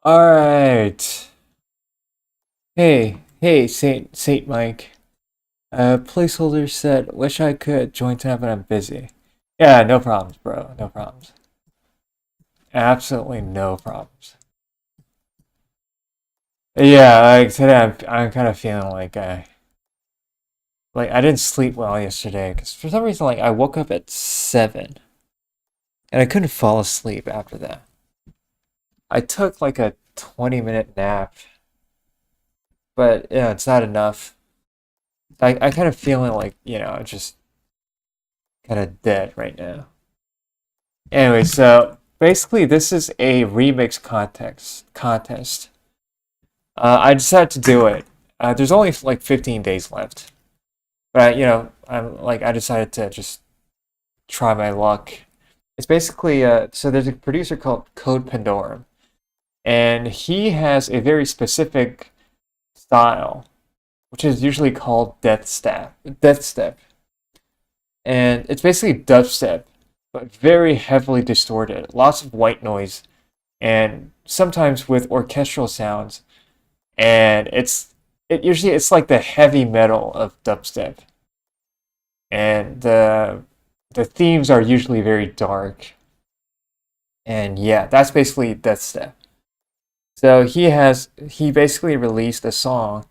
All right. Hey, Saint Mike. Placeholder said, "Wish I could join tonight, but I'm busy." Yeah, no problems, bro. No problems. Absolutely no problems. Yeah, like today, I'm kind of feeling like I didn't sleep well yesterday because for some reason, like I woke up at 7 and I couldn't fall asleep after that. I took like a 20-minute nap, but yeah, it's not enough. I kind of feeling like just kind of dead right now. Anyway, so basically, this is a remix contest. I decided to do it. There's only like 15 days left, but I decided to just try my luck. It's basically so there's a producer called Code Pandorum, and he has a very specific style, which is usually called Deathstep, and it's basically dubstep, but very heavily distorted. Lots of white noise and sometimes with orchestral sounds, and it's like the heavy metal of dubstep, and the themes are usually very dark, and yeah, that's basically Deathstep. So he basically released a song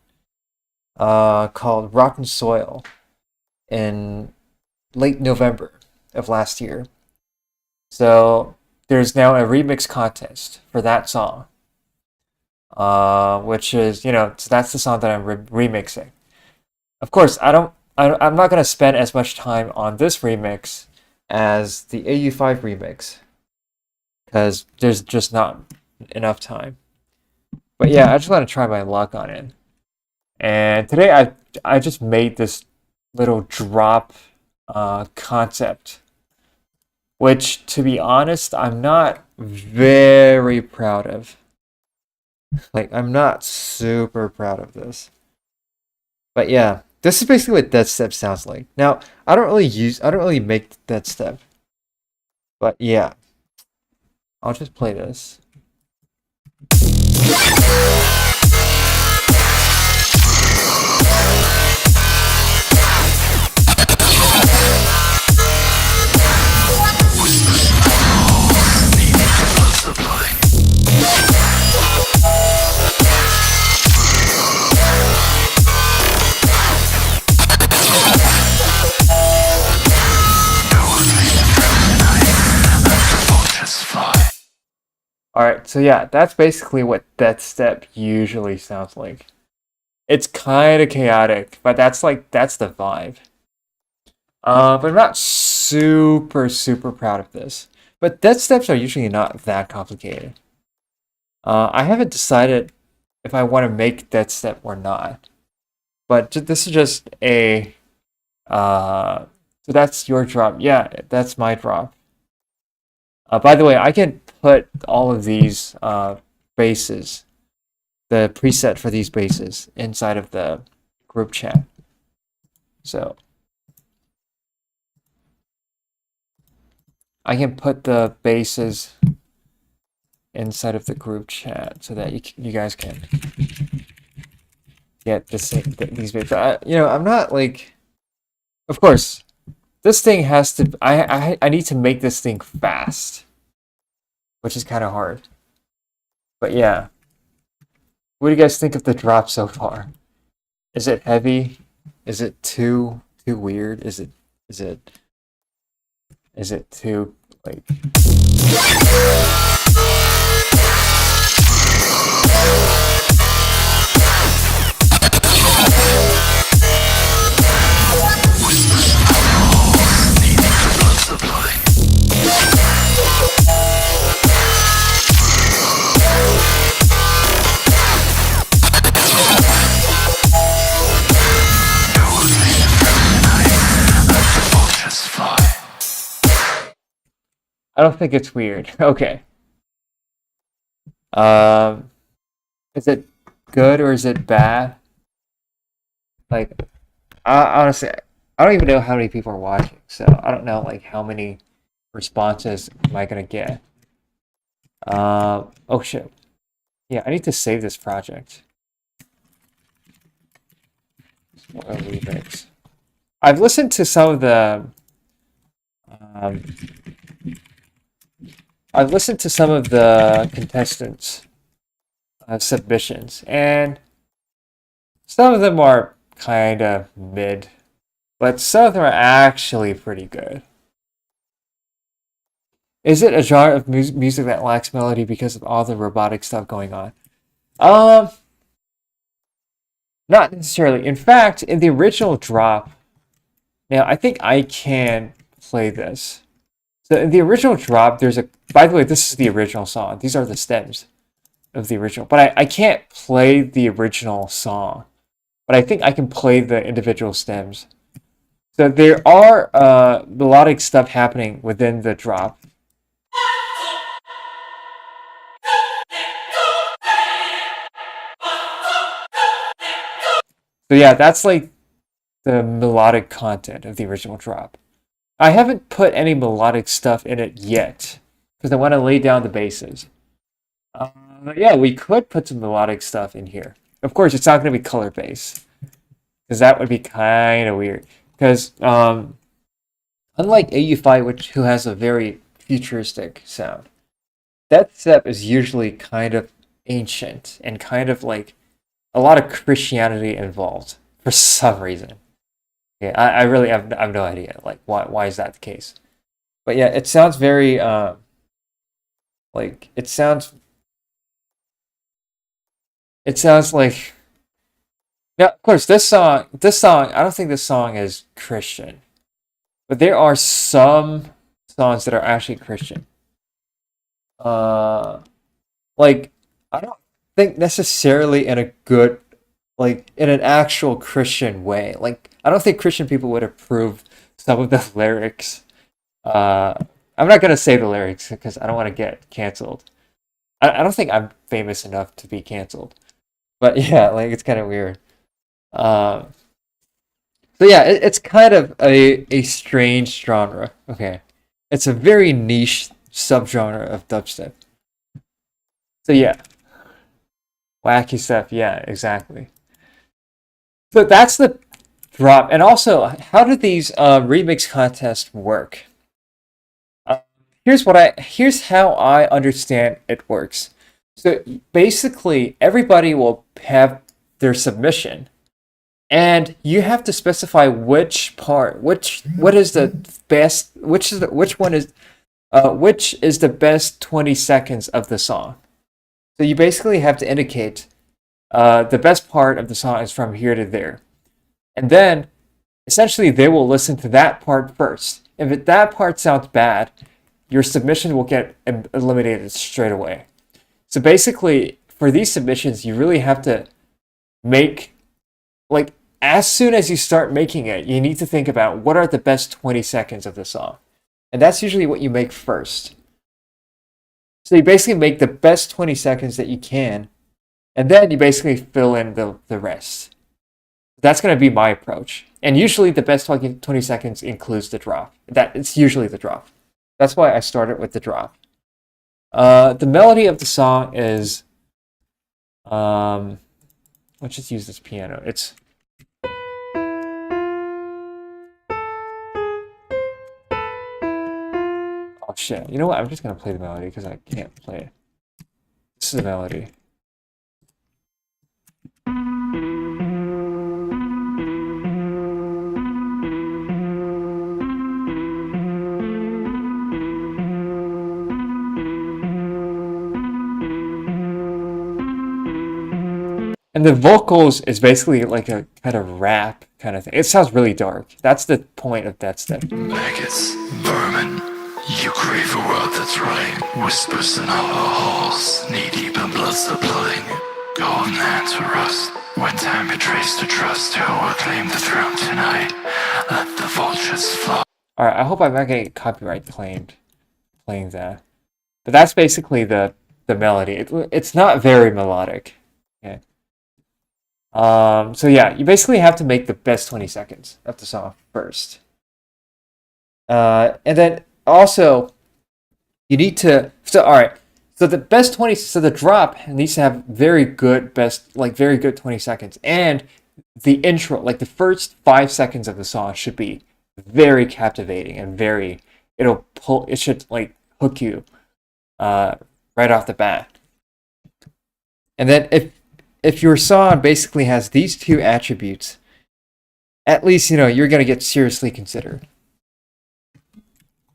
called Rotten Soil in late November of last year. So there's now a remix contest for that song, which is so that's the song that I'm remixing. Of course, I'm not gonna spend as much time on this remix as the AU5 remix because there's just not enough time. But yeah, I just want to try my luck on it. And today I just made this little drop concept, which to be honest, I'm not very proud of. Like I'm not super proud of this. But yeah, this is basically what Dead Step sounds like. Now, I don't really make Dead Step, but yeah, I'll just play this. All right, so yeah, that's basically what Death Step usually sounds like. It's kind of chaotic, but that's the vibe. But I'm not super proud of this. But Death Steps are usually not that complicated. I haven't decided if I want to make Death Step or not. But this is just a so that's your drop. Yeah, that's my drop. By the way, I can put all of these bases, the preset for these bases, inside of the group chat. So I can put the bases inside of the group chat so that you guys can get these bases. I'm not like, of course, this thing has to. I need to make this thing fast, which is kind of hard. But yeah, what do you guys think of the drop so far? Is it heavy? Is it too weird? Is it is it too like I don't think it's weird. Okay. Um, is it good or is it bad? Like, honestly, I don't even know how many people are watching, so I don't know like how many responses am I gonna get. Oh shit. Yeah, I need to save this project. Spoil remix. I've listened to some of the um, I've listened to some of the contestants' submissions, and some of them are kind of mid, but some of them are actually pretty good. Is it a genre of music that lacks melody because of all the robotic stuff going on? Um, Not necessarily. In fact, in the original drop, now I think I can play this. So in the original drop, there's a. By the way, this is the original song. These are the stems of the original, but I can't play the original song. But I think I can play the individual stems. So there are melodic stuff happening within the drop. So yeah, that's like the melodic content of the original drop. I haven't put any melodic stuff in it yet because I want to lay down the bases. Uh, yeah, we could put some melodic stuff in here. Of course, it's not going to be color based because that would be kind of weird. Because unlike AU5, who has a very futuristic sound, Deathstep is usually kind of ancient and kind of like a lot of Christianity involved for some reason. Yeah, I really have no idea. Like, why is that the case? But yeah, it sounds very like it sounds like now. Of course, this song. I don't think this song is Christian, but there are some songs that are actually Christian. Uh, like I don't think necessarily in a good like in an actual Christian way. Like I don't think Christian people would approve some of the lyrics. Uh, I'm not gonna say the lyrics because I don't want to get canceled. I don't think I'm famous enough to be canceled. But yeah, like it's kind of weird. Um, so yeah, it's kind of a strange genre. Okay, it's a very niche subgenre of dubstep. So yeah, wacky stuff. Yeah, exactly. So that's the drop. And also, how do these remix contests work? Uh, here's how I understand it works. So basically, everybody will have their submission, and you have to specify which part, what is the best, which is the best 20 seconds of the song. So you basically have to indicate the best part of the song is from here to there, and then essentially they will listen to that part first. If that part sounds bad, your submission will get eliminated straight away. So basically, for these submissions, you really have to make like as soon as you start making it, you need to think about what are the best 20 seconds of the song. And that's usually what you make first. So you basically make the best 20 seconds that you can, and then you basically fill in the rest. That's going to be my approach. And usually the best 20 seconds includes the drop. It's usually the drop. That's why I started with the drop. The melody of the song is let's just use this piano. It's oh shit. You know what? I'm just gonna play the melody because I can't play it. This is the melody. And the vocals is basically like a kind of rap kind of thing. It sounds really dark. That's the point of that step. Maggots, vermin, you crave a world that's right. Whispers in hollow halls, knee deep in blood supplying. Golden hands to rust, when time betrays the trust. Who will claim the throne tonight? Let the vultures fly. Alright, I hope I'm not getting copyright claimed playing that. But that's basically the melody. It's not very melodic. Okay. So yeah, you basically have to make the best 20 seconds of the song first. And then also you need to all right. So the drop needs to have very good very good 20 seconds. And the intro, like the first 5 seconds of the song should be very captivating and it should like hook you right off the bat. And then if your song basically has these two attributes, at least you're gonna get seriously considered.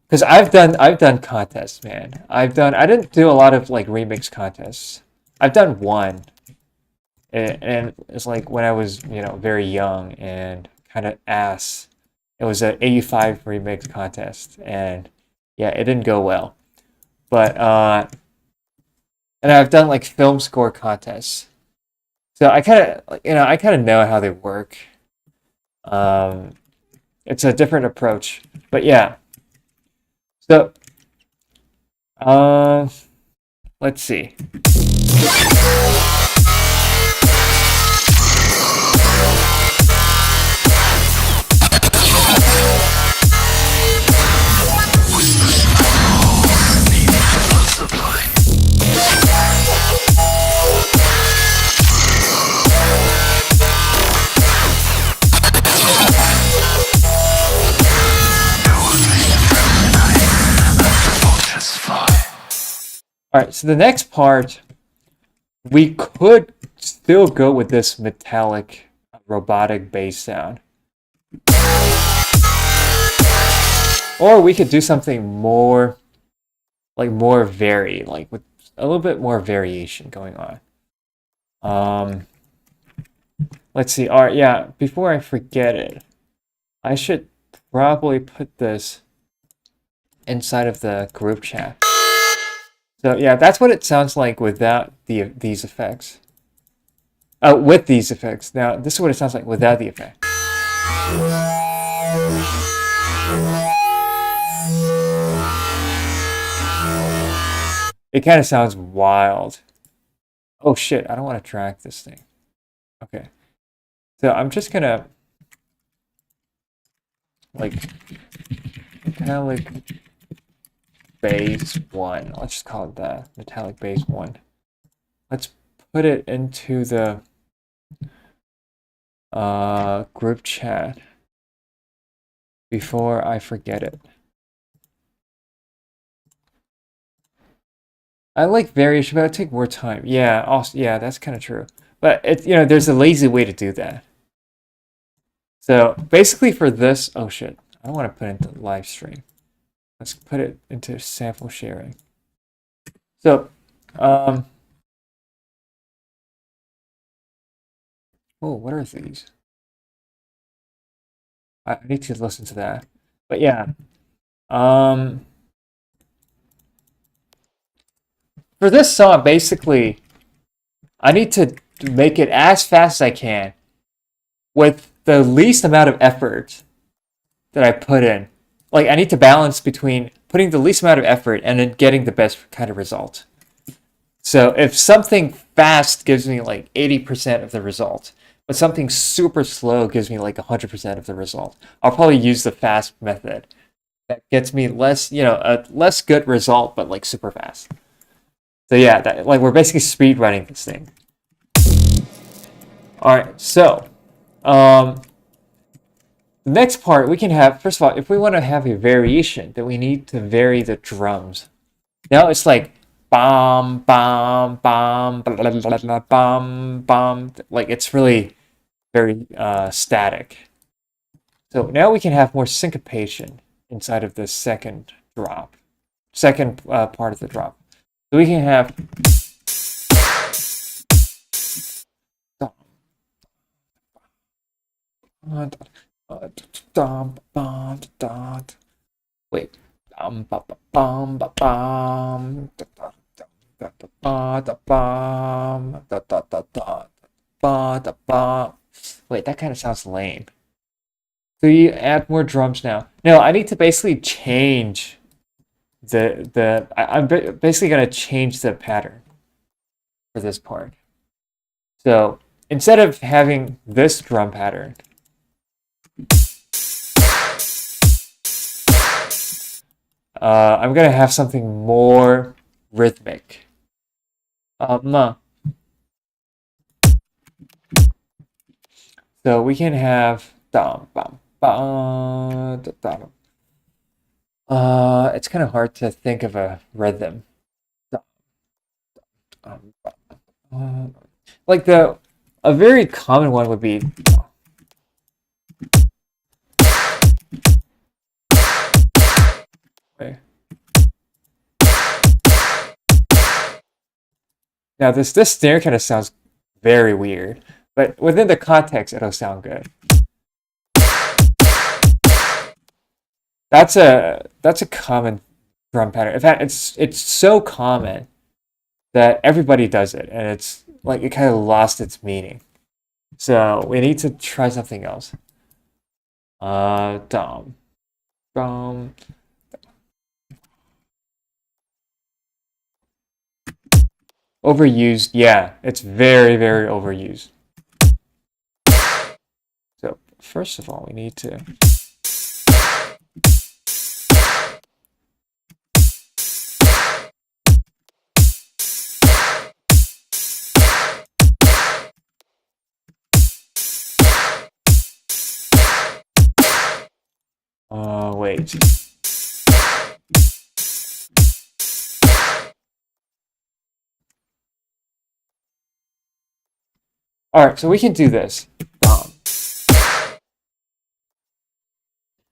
Because I've done contests, man. I didn't do a lot of like remix contests. I've done one, and it's like when I was very young and kind of ass. It was an 85 remix contest, and yeah, it didn't go well. But and I've done like film score contests, so I kind of know how they work. Um, it's a different approach, but yeah. So uh, let's see. All right, so the next part, we could still go with this metallic robotic bass sound. Or we could do something more varied, like with a little bit more variation going on. Let's see. All right, yeah, before I forget it, I should probably put this inside of the group chat. So yeah, that's what it sounds like without these effects. With these effects. Now, this is what it sounds like without the effect. It kind of sounds wild. Oh shit, I don't want to track this thing. Okay. So I'm just gonna like metallic bass 1. Let's just call it that. Metallic bass 1. Let's put it into the group chat before I forget it. I like variation, but it take more time. Yeah, also, yeah, that's kind of true. But there's a lazy way to do that. So basically for this, oh shit, I don't want to put it into live stream. Let's put it into sample sharing. So, oh, what are these? I need to listen to that. But yeah, for this song, basically, I need to make it as fast as I can with the least amount of effort that I put in. Like, I need to balance between putting the least amount of effort and then getting the best kind of result. So if something fast gives me like 80% of the result, but something super slow gives me like 100% of the result, I'll probably use the fast method. That gets me a less good result, but like super fast. So yeah, like we're basically speed running this thing. All right, so the next part we can have, first of all, if we want to have a variation, then we need to vary the drums. Now it's like bam, bam, bam, blah, blah, blah, blah, bam, bam. Like it's really very static. So now we can have more syncopation inside of the second part of the drop. So we can have wait. Wait, that kind of sounds lame. So you add more drums now. No, I need to basically change I'm basically gonna change the pattern for this part. So instead of having this drum pattern, I'm gonna have something more rhythmic. Ma. So we can have dum bum bum. It's kind of hard to think of a rhythm. Dum, dum, bum. Like the a very common one would be. Wait. Now this snare kind of sounds very weird, but within the context, it'll sound good. That's a common drum pattern. In fact, it's so common that everybody does it, and it's like it kind of lost its meaning. So we need to try something else. Dum, dum. Overused. Yeah, it's very, very overused. So first of all, we need to. Wait. All right, so we can do this.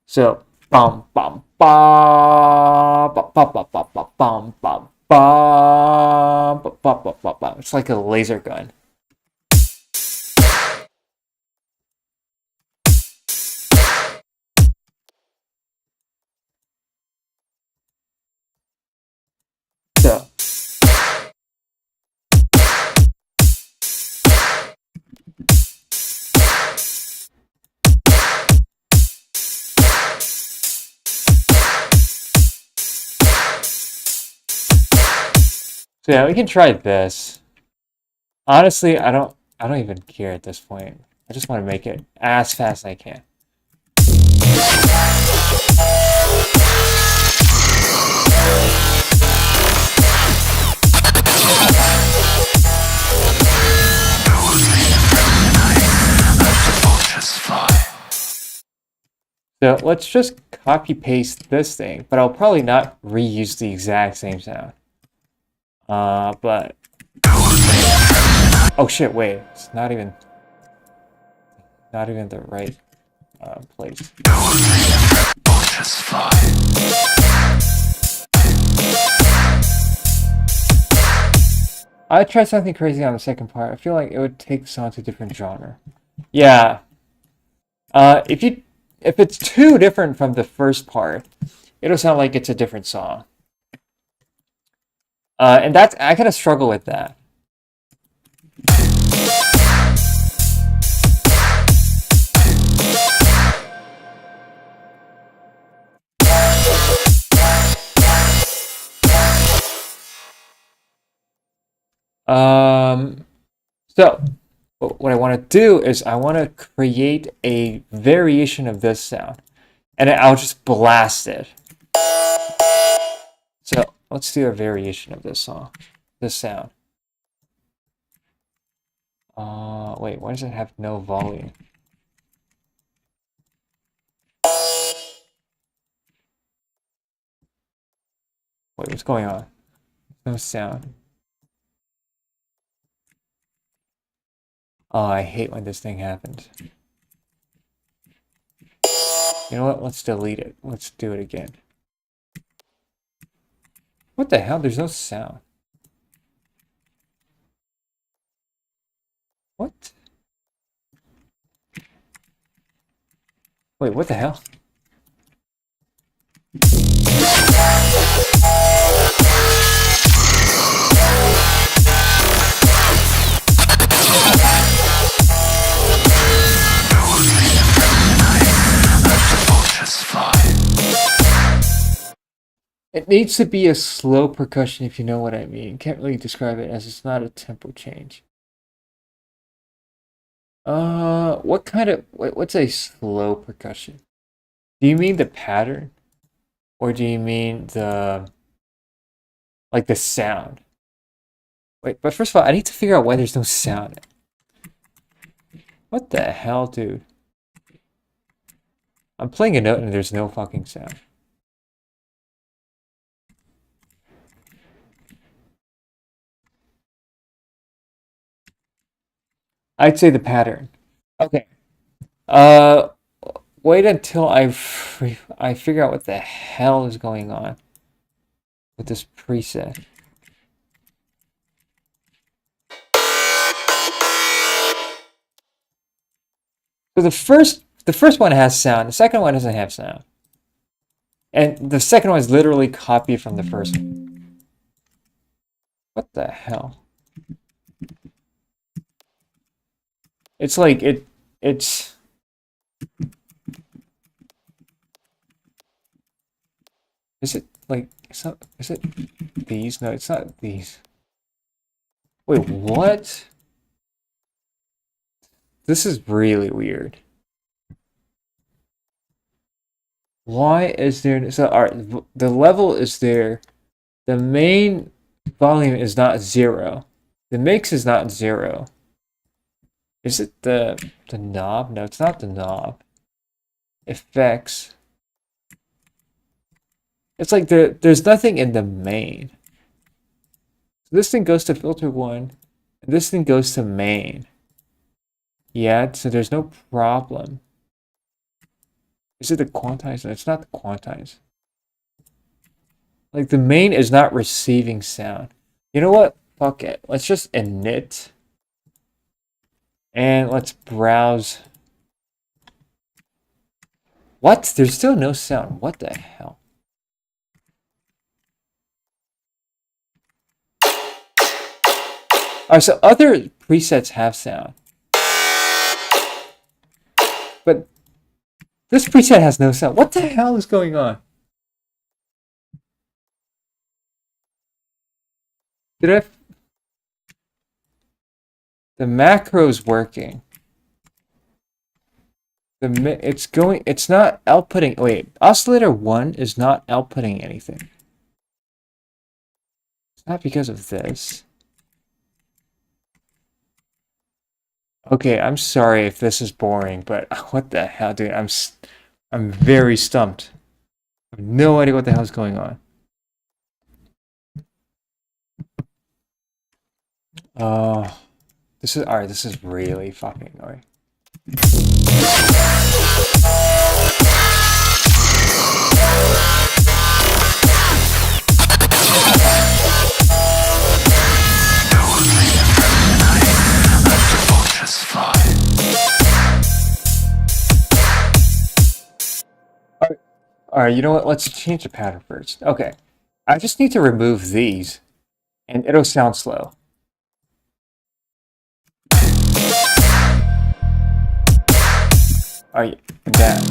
So bum bum ba ba ba ba ba ba bum bum ba ba ba ba ba ba. It's like a laser gun. So so yeah, we can try this. Honestly, I don't even care at this point. I just want to make it as fast as I can. So let's just copy paste this thing, but I'll probably not reuse the exact same sound. But oh shit, wait, it's not even the right place. I tried something crazy on the second part. I feel like it would take the song to a different genre. Yeah. If it's too different from the first part, it'll sound like it's a different song. And that's I kind of struggle with that. So what I want to do is I want to create a variation of this sound, and I'll just blast it. So let's do a variation of this sound. Wait, why does it have no volume? Wait, what's going on? No sound. Oh, I hate when this thing happens. You know what? Let's delete it. Let's do it again. What the hell? There's no sound. What? Wait, what the hell? It needs to be a slow percussion, if you know what I mean. Can't really describe it as it's not a tempo change. What's a slow percussion? Do you mean the pattern? Or do you mean the sound? Wait, but first of all, I need to figure out why there's no sound. What the hell, dude? I'm playing a note and there's no fucking sound. I'd say the pattern. Okay. Uh, wait until I figure out what the hell is going on with this preset. So the first one has sound. The second one doesn't have sound. And the second one is literally copied from the first one. What the hell? It's like it's is it like is it these? No, it's not these. Wait, what? This is really weird. Why is there so alright, the level is there. The main volume is not 0. The mix is not 0. Is it the knob? No, it's not the knob. Effects. It's like there's nothing in the main. So this thing goes to filter 1, and this thing goes to main. Yeah, so there's no problem. Is it the quantize? No, it's not the quantize. Like the main is not receiving sound. You know what? Fuck it. Let's just init. And let's browse. What? There's still no sound. What the hell? Alright, so other presets have sound. But this preset has no sound. What the hell is going on? Did I... The macro's working. It's not outputting. Wait, oscillator 1 is not outputting anything. It's not because of this. Okay, I'm sorry if this is boring, but what the hell, dude? I'm very stumped. I have no idea what the hell's going on. Oh, this is alright. This is really fucking annoying. Alright, you know what? Let's change the pattern first. Okay. I just need to remove these, and it'll sound slow. Alright, that.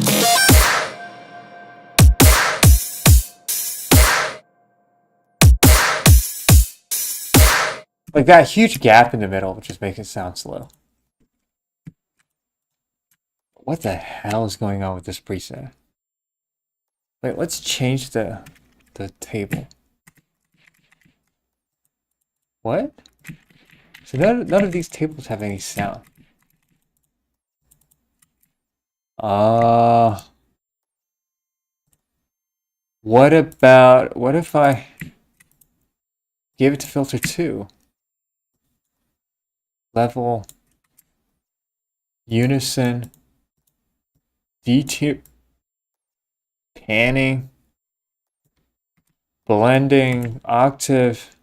Like that huge gap in the middle, which just makes it sound slow. What the hell is going on with this preset? Wait, let's change the table. What? So none of these tables have any sound. What if I give it to filter 2? Level, unison, detail, panning, blending, octave.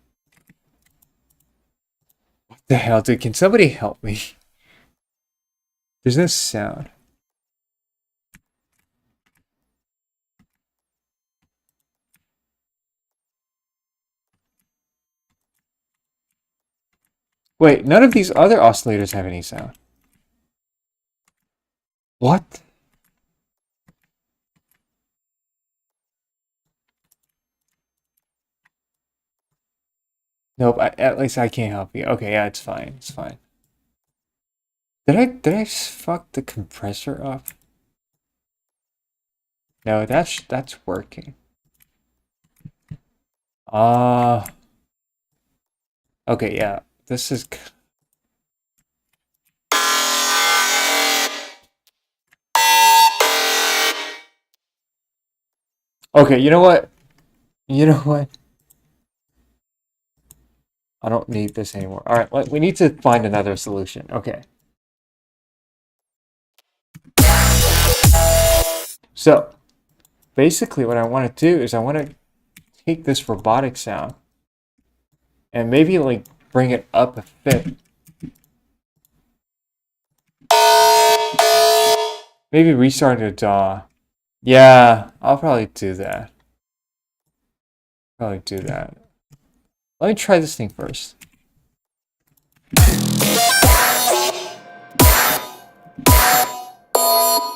What the hell, dude? Can somebody help me? There's no sound. Wait, none of these other oscillators have any sound. What? Nope, at least I can't help you. Okay, yeah, it's fine. It's fine. Did I fuck the compressor up? No, that's working. Okay, yeah. This is... Okay, you know what? You know what? I don't need this anymore. All right, we need to find another solution. Okay. So, basically what I want to do is I want to take this robotic sound and maybe like bring it up a bit. Maybe restart a DAW. Yeah, I'll probably do that. Probably do that. Let me try this thing first.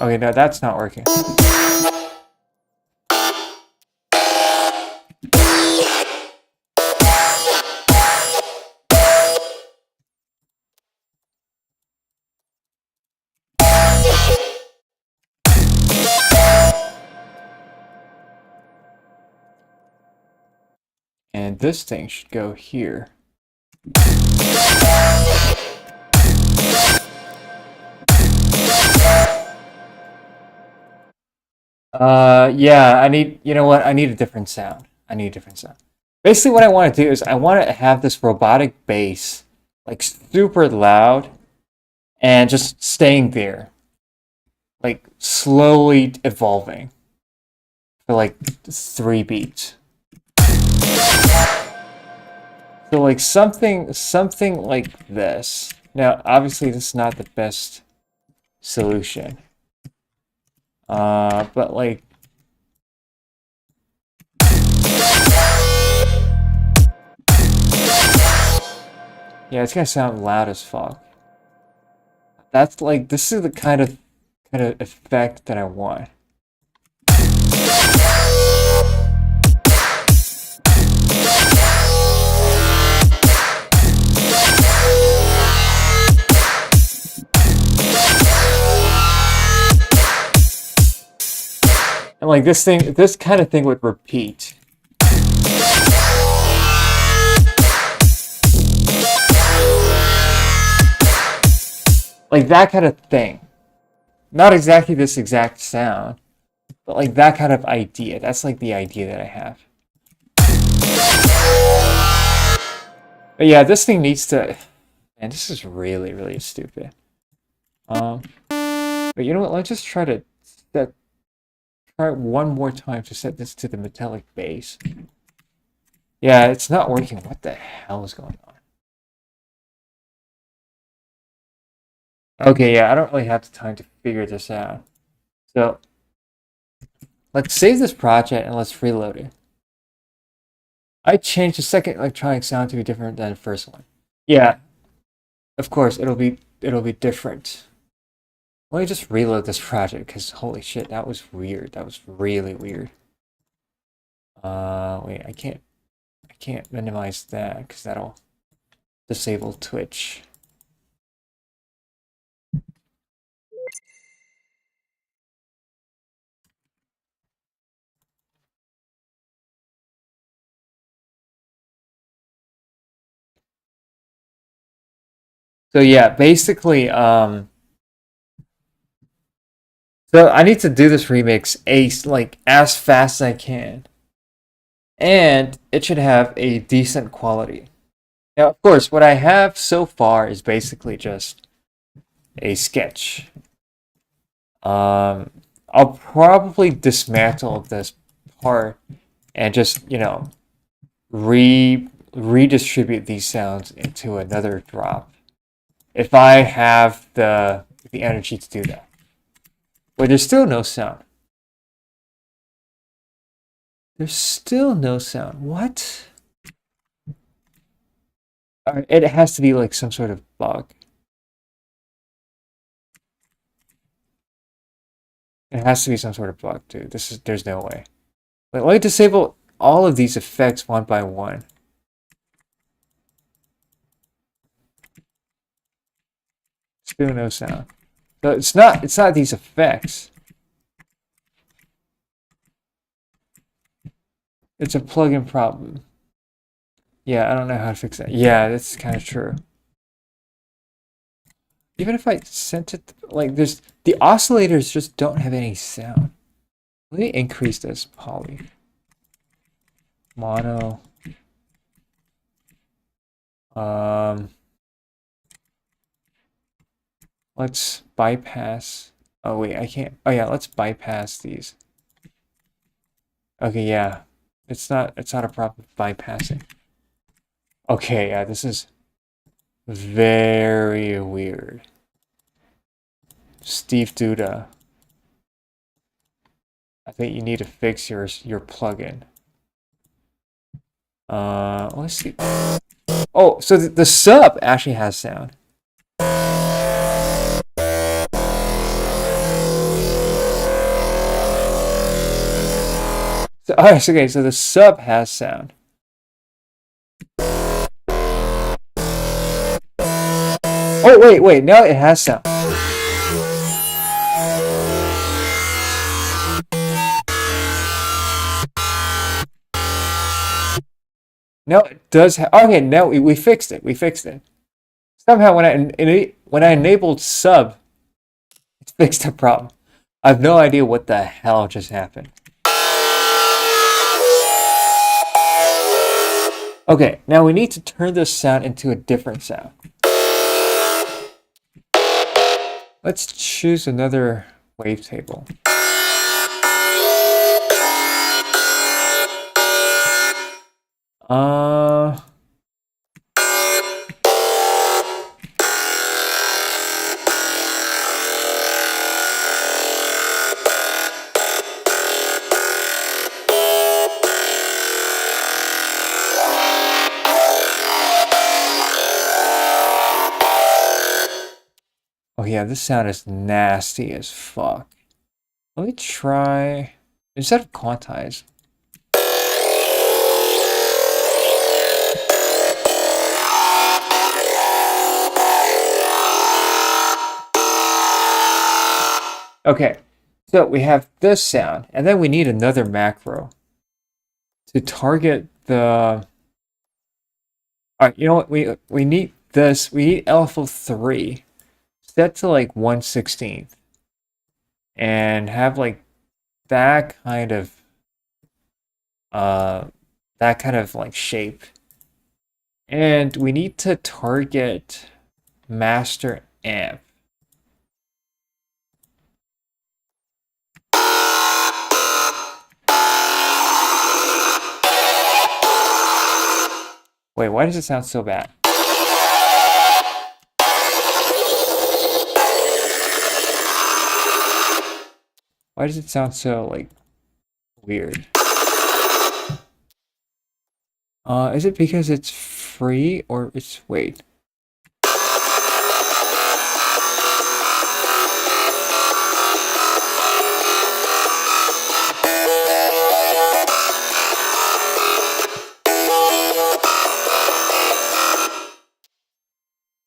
Okay, no, that's not working. And this thing should go here. Yeah, you know what? I need a different sound. I need a different sound. Basically, what I want to do is I want to have this robotic bass, like super loud, and just staying there, like slowly evolving for like 3 beats. So like something like this. Now, obviously, this is not the best solution. But like, yeah, it's gonna sound loud as fuck. That's like, this is the kind of effect that I want. And like this kind of thing would repeat. Like that kind of thing. Not exactly this exact sound, but like that kind of idea. That's like the idea that I have. But yeah, this thing needs to... Man, this is really, really stupid. But you know what? Let's just try it one more time to set this to the metallic bass. Yeah, it's not working. What the hell is going on? Okay, yeah, I don't really have the time to figure this out. So, let's save this project and let's reload it. I changed the second electronic sound to be different than the first one. Yeah, of course, it'll be different. Let me just reload this project, because holy shit, that was weird. That was really weird. Wait, I can't minimize that, because that'll disable Twitch. So yeah, basically, so I need to do this remix as fast as I can. And it should have a decent quality. Now, of course, what I have so far is basically just a sketch. I'll probably dismantle this part and just, redistribute these sounds into another drop if I have the energy to do that. But there's still no sound. There's still no sound. What? It has to be like some sort of bug. It has to be some sort of bug, dude. There's no way. Let me disable all of these effects one by one. Still no sound. So it's not these effects. It's a plugin problem. Yeah, I don't know how to fix that. Yeah, that's kind of true. Even if I sent it, like, there's the oscillators just don't have any sound. Let me increase this poly. Mono. Um, let's bypass. Oh wait, I can't. Oh yeah, let's bypass these. Okay, yeah. It's not a problem bypassing. Okay, yeah, this is very weird. Steve Duda. I think you need to fix your plugin. Let's see. Oh, so the sub actually has sound. So, alright, okay, so the sub has sound. Oh, wait, now it has sound. Now it does have. Okay, now we fixed it. We fixed it. Somehow when I enabled sub, it fixed the problem. I have no idea what the hell just happened. Okay, now we need to turn this sound into a different sound. Let's choose another wavetable. Uh, oh yeah, this sound is nasty as fuck. Let me try, instead of quantize. Okay, so we have this sound, and then we need another macro to target the. All right, you know what? We need this. We need LFO3 set to like 1/16th, and have like that kind of uh that kind of like shape. And we need to target master amp. Wait, why does it sound so bad? Why does it sound so like weird? Is it because it's free or it's wait?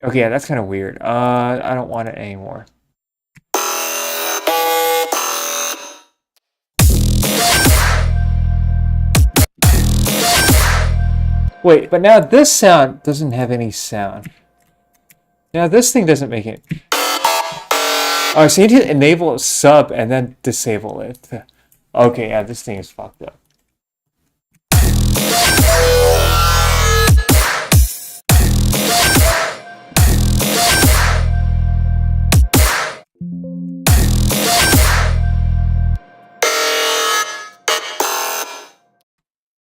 Okay, yeah, that's kind of weird. I don't want it anymore. Wait, but now this sound doesn't have any sound. Now this thing doesn't make it. Oh, so you need to enable sub and then disable it. Okay, yeah, this thing is fucked up.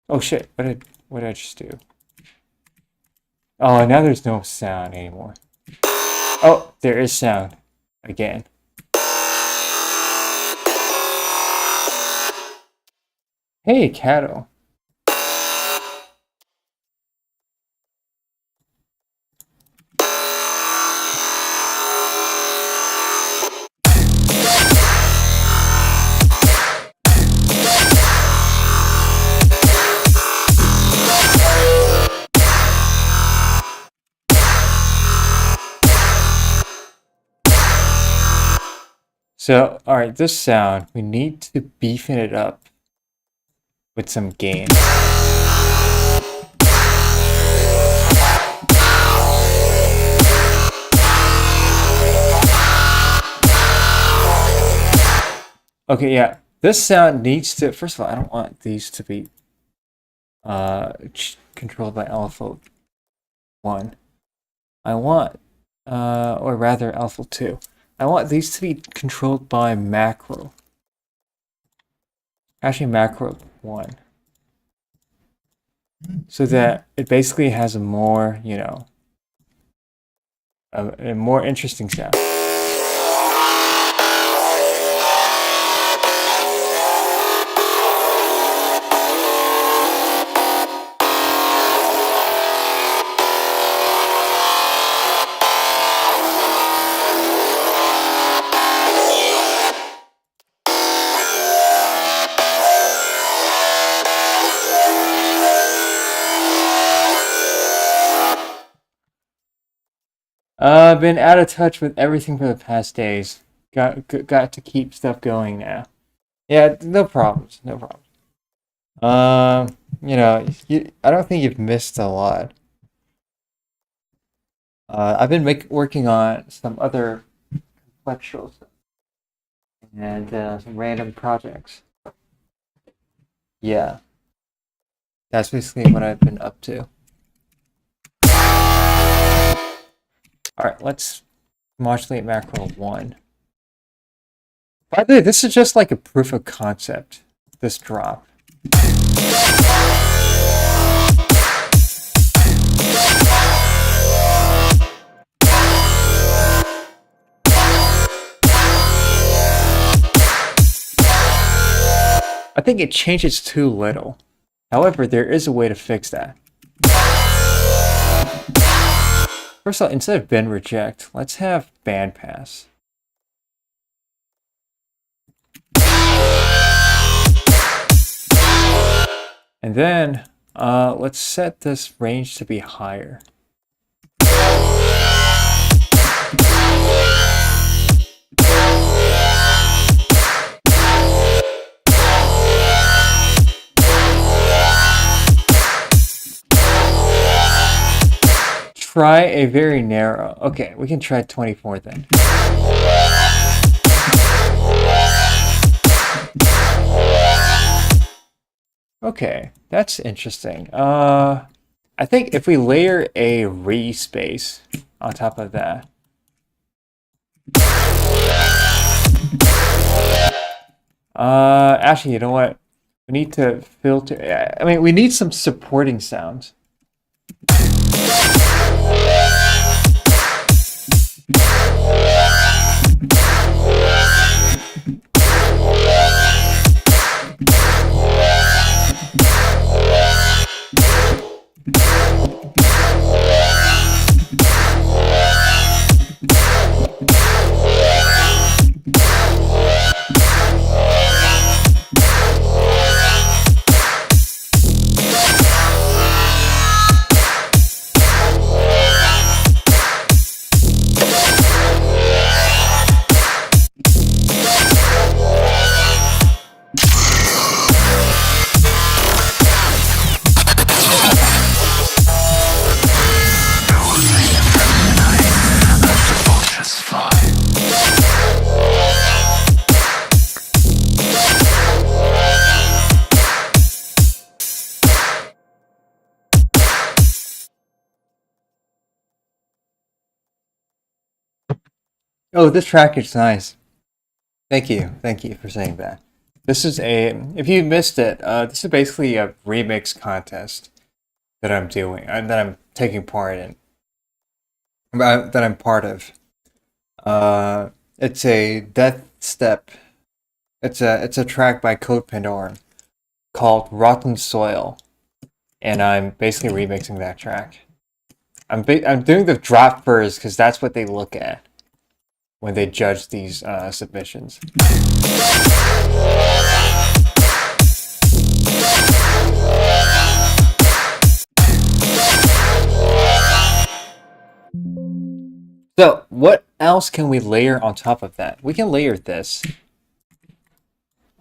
Oh shit, what did I just do? Oh, now there's no sound anymore. Oh, there is sound again. Hey, cattle. So, alright, this sound, we need to beefing it up with some gain. Okay, yeah. This sound needs to. First of all, I don't want these to be controlled by alpha 1. I want, or rather alpha 2. I want these to be controlled by macro. Actually, macro 1. So that it basically has a more, you know, a more interesting sound. I've been out of touch with everything for the past days. Got to keep stuff going now. Yeah, no problems, no problems. You know, I don't think you've missed a lot. I've been working on some other intellectual stuff and some random projects. Yeah, that's basically what I've been up to. All right, let's modulate macro 1. By the way, this is just like a proof of concept, this drop. I think it changes too little. However, there is a way to fix that. First of all, instead of bend reject, let's have band pass. And then let's set this range to be higher. Try a very narrow. Okay, we can try 24 then. Okay, that's interesting. I think if we layer a re space on top of that. Actually, you know what? We need to filter. I mean, we need some supporting sounds. Oh, this track is nice. Thank you for saying that. This is if you missed it, this is basically a remix contest that I'm doing, that I'm taking part in, that I'm part of. It's a Deathstep. It's a track by Code Pandorum called Rotten Soil, and I'm basically remixing that track. I'm doing the drop first because that's what they look at when they judge these submissions. So, what else can we layer on top of that? We can layer this.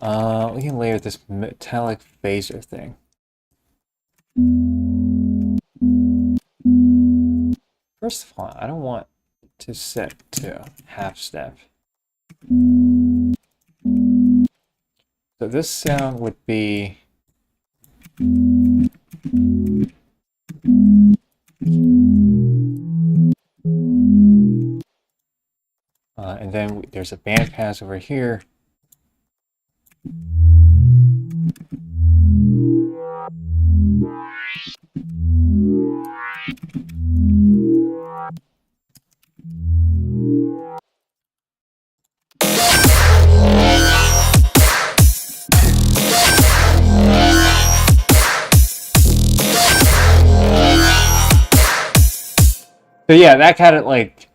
We can layer this metallic phaser thing. First of all, I don't want to set to half step. So this sound would be... and then there's a bandpass over here. So yeah, that kind of like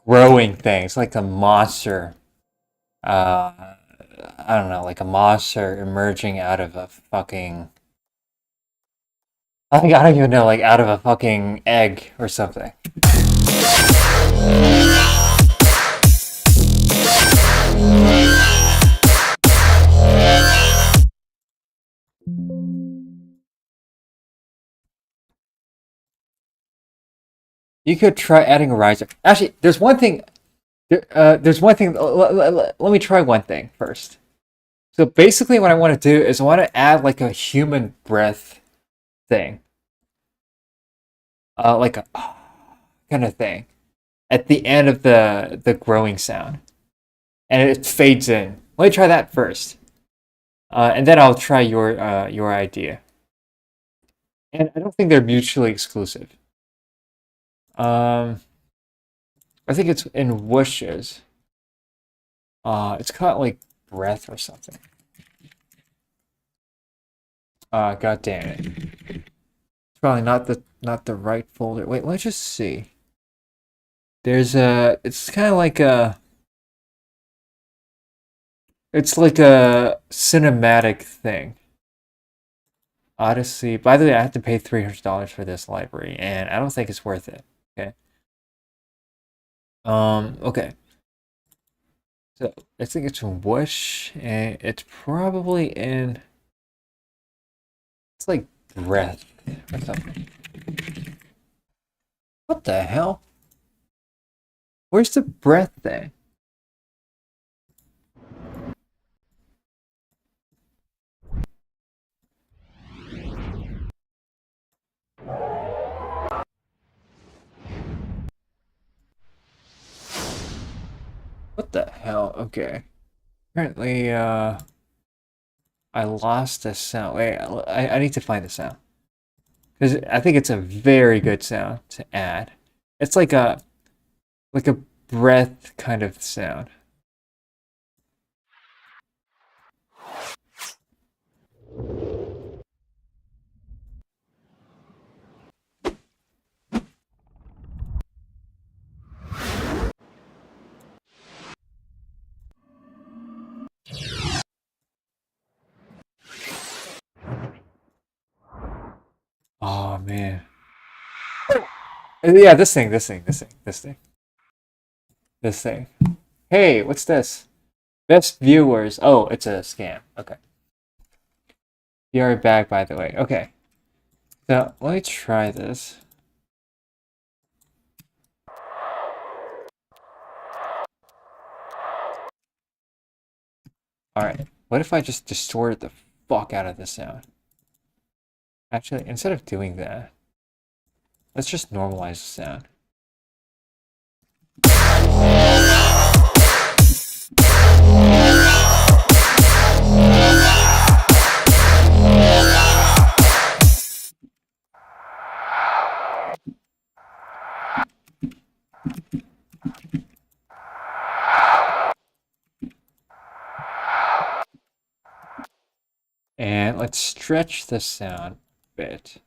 growing thing. It's like a monster. I don't know, like a monster emerging out of a fucking... I don't even know, like out of a fucking egg or something. You could try adding a riser. Actually, there's one thing. There's one thing. Let me try one thing first. So basically, what I want to do is I want to add like a human breath thing, like a kind of thing, at the end of the growing sound, and it fades in. Let me try that first, and then I'll try your idea. And I don't think they're mutually exclusive. I think it's in whooshes. It's called like breath or something. God damn it. It's probably not the right folder. Wait, let's just see. It's kind of like it's like a cinematic thing. Odyssey. By the way, I have to pay $300 for this library, and I don't think it's worth it. Okay. Okay. So I think it's Whoosh, and it's probably in... It's like breath or something. What the hell? Where's the breath thing? What the hell? Okay. Apparently, I lost the sound. Wait, I need to find the sound. Because I think it's a very good sound to add. It's like a breath kind of sound. Oh man. Yeah, this thing. Hey, what's this? Best viewers. Oh, it's a scam. Okay. You are back, by the way. Okay. So let me try this. Alright. What if I just distorted the fuck out of the sound? Actually, instead of doing that, let's just normalize the sound. And let's stretch the sound a bit.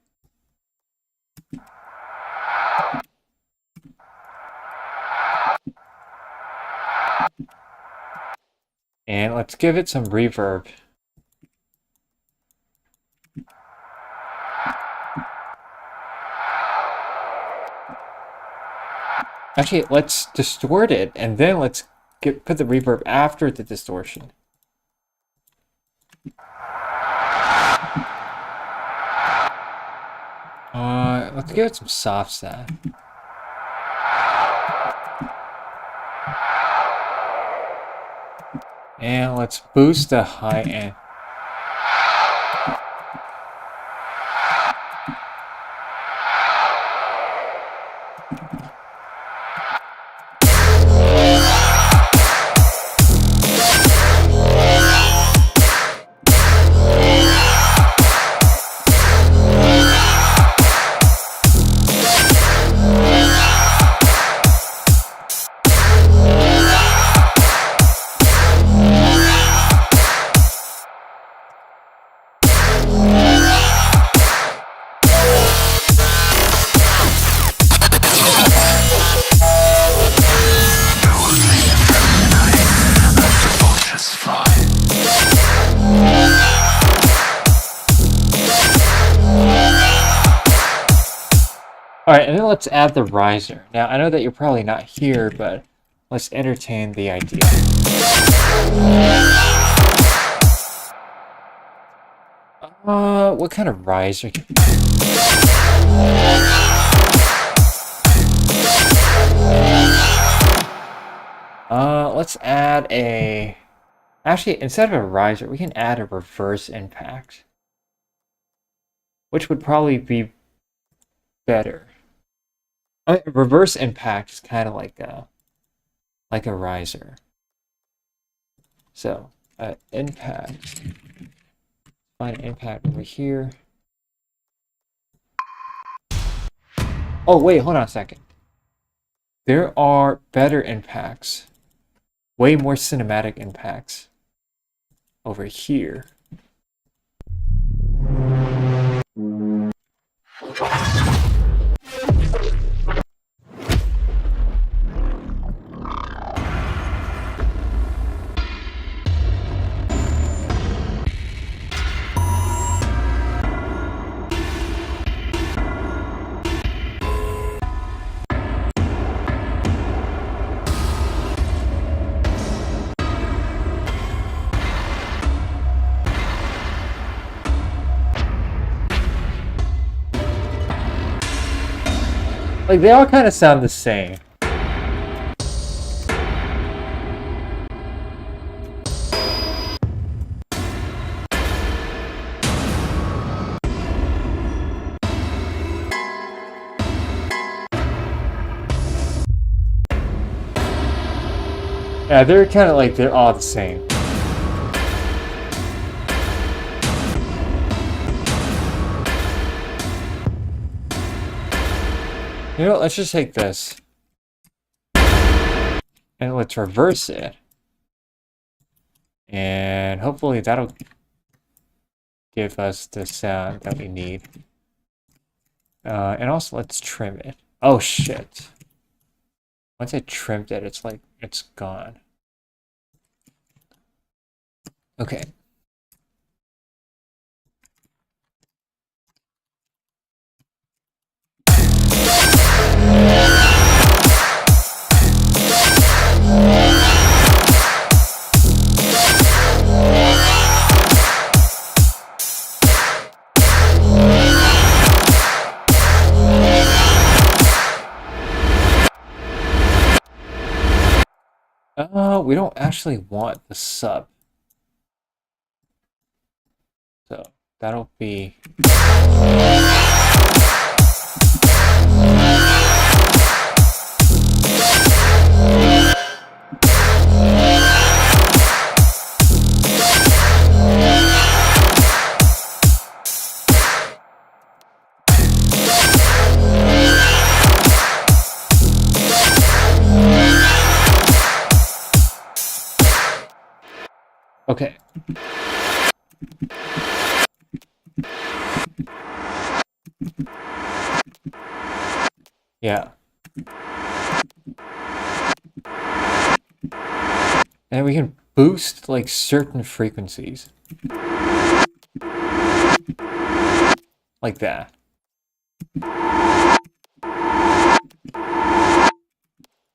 And let's give it some reverb. Actually, let's distort it, and then let's put the reverb after the distortion. Let's give it some soft sat. And let's boost the high end. Alright, and then let's add the riser. Now, I know that you're probably not here, but let's entertain the idea. What kind of riser? Let's add a... Actually, instead of a riser, we can add a reverse impact. Which would probably be better. I mean, reverse impact is kind of like a riser. So, impact. Find impact over here. Oh, wait, hold on a second. There are better impacts. Way more cinematic impacts. Over here. Like, they all kind of sound the same. Yeah, they're kind of like, they're all the same. You know, let's just take this. And let's reverse it. And hopefully that'll give us the sound that we need. And also let's trim it. Oh shit. Once I trimmed it, it's like, it's gone. Okay. We don't actually want the sub. So that'll be... Okay. Yeah. And we can boost like certain frequencies. Like that.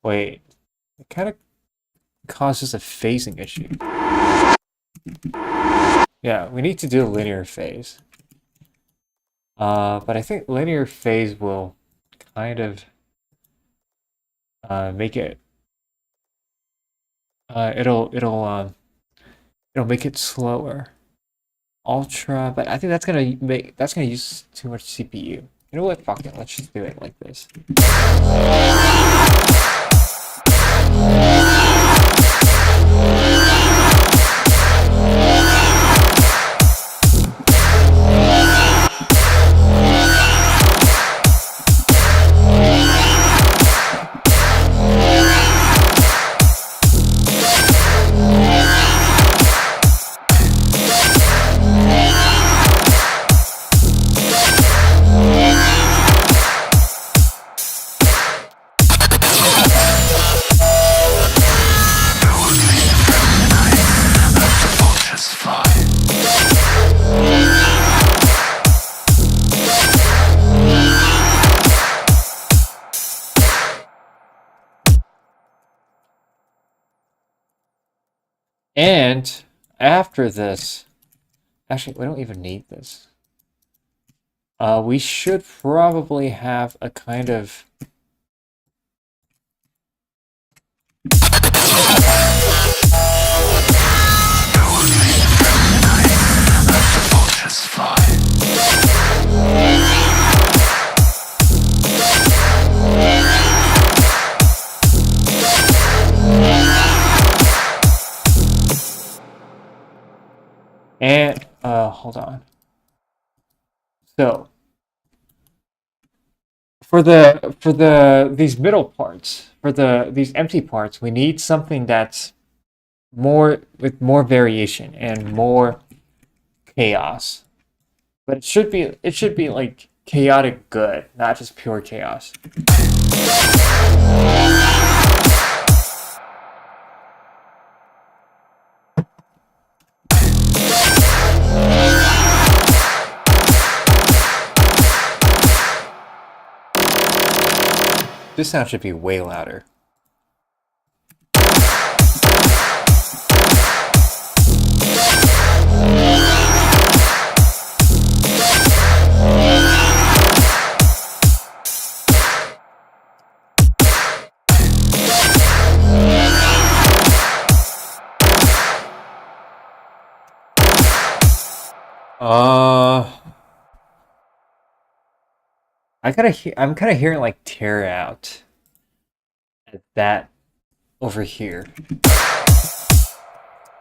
Wait. It kind of causes a phasing issue. Yeah, we need to do a linear phase. But I think linear phase will kind of make it it'll make it slower. Ultra, but I think that's gonna use too much CPU. You know what? Fuck it. Let's just do it like this. And after this, actually, we don't even need this. We should probably have a kind of... Vultures fly. And, hold on. So, for these middle parts, for these empty parts, we need something that's with more variation and more chaos. But it should be like chaotic good, not just pure chaos. This sound should be way louder. I'm kind of hearing like tear out at that over here.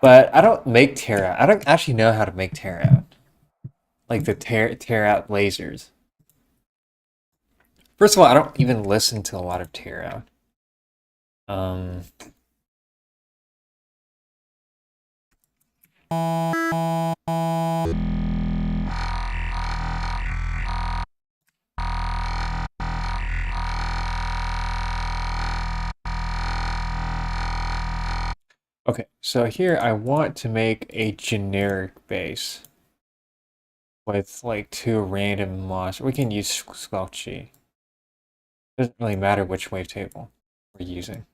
But I don't make tear out. I don't actually know how to make tear out. Like the tear out lasers. First of all, I don't even listen to a lot of tear out. Okay, so here I want to make a generic base with like 2 random mods. We can use Squelchy. Doesn't really matter which wavetable we're using.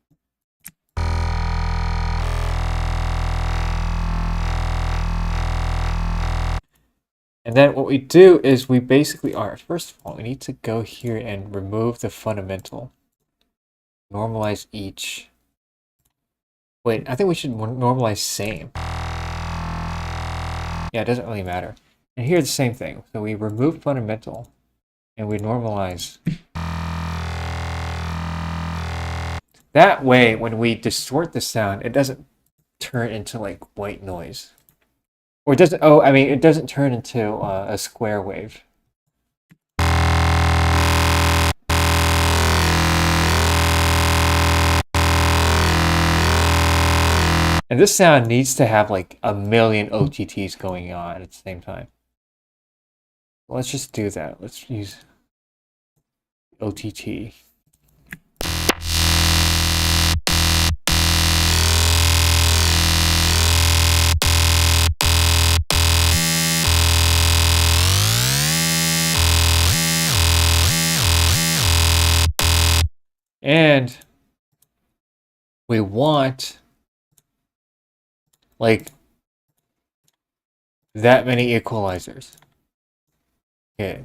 And then what we do is we basically are, first of all, we need to go here and remove the fundamental. Normalize each. Wait, I think we should normalize same. Yeah, it doesn't really matter. And here the same thing. So we remove fundamental and we normalize. That way, when we distort the sound, it doesn't turn into like white noise. Or it doesn't, oh, I mean, it doesn't turn into a square wave. And this sound needs to have like a million OTTs going on at the same time. Let's just do that. Let's use OTT. And we want like that many equalizers. Okay.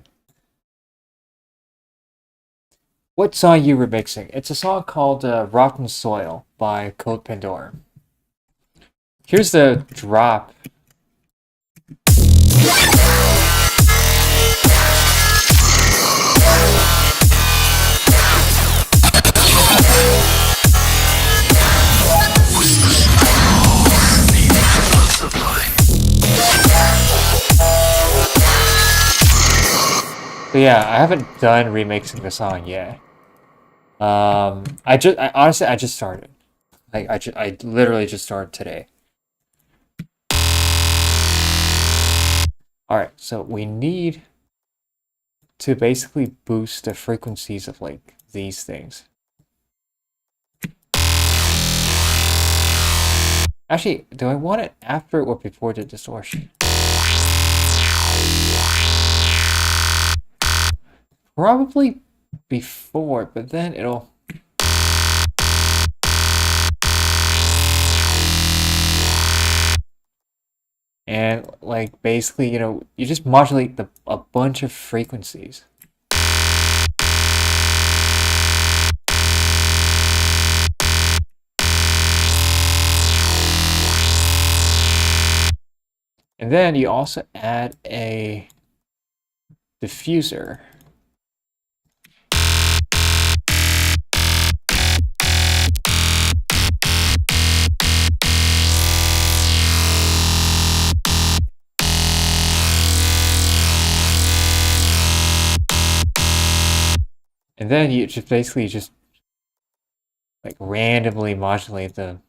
What song you remixing? It's a song called Rotten Soil by Code Pandorum. Here's the drop. So yeah, I haven't done remixing the song yet. Honestly, I just started. I literally just started today. All right, so we need to basically boost the frequencies of like these things. Actually, do I want it after or before the distortion? Probably before, but then it'll... And like basically, you just modulate a bunch of frequencies. And then you also add a diffuser. And then you just basically just like randomly modulate the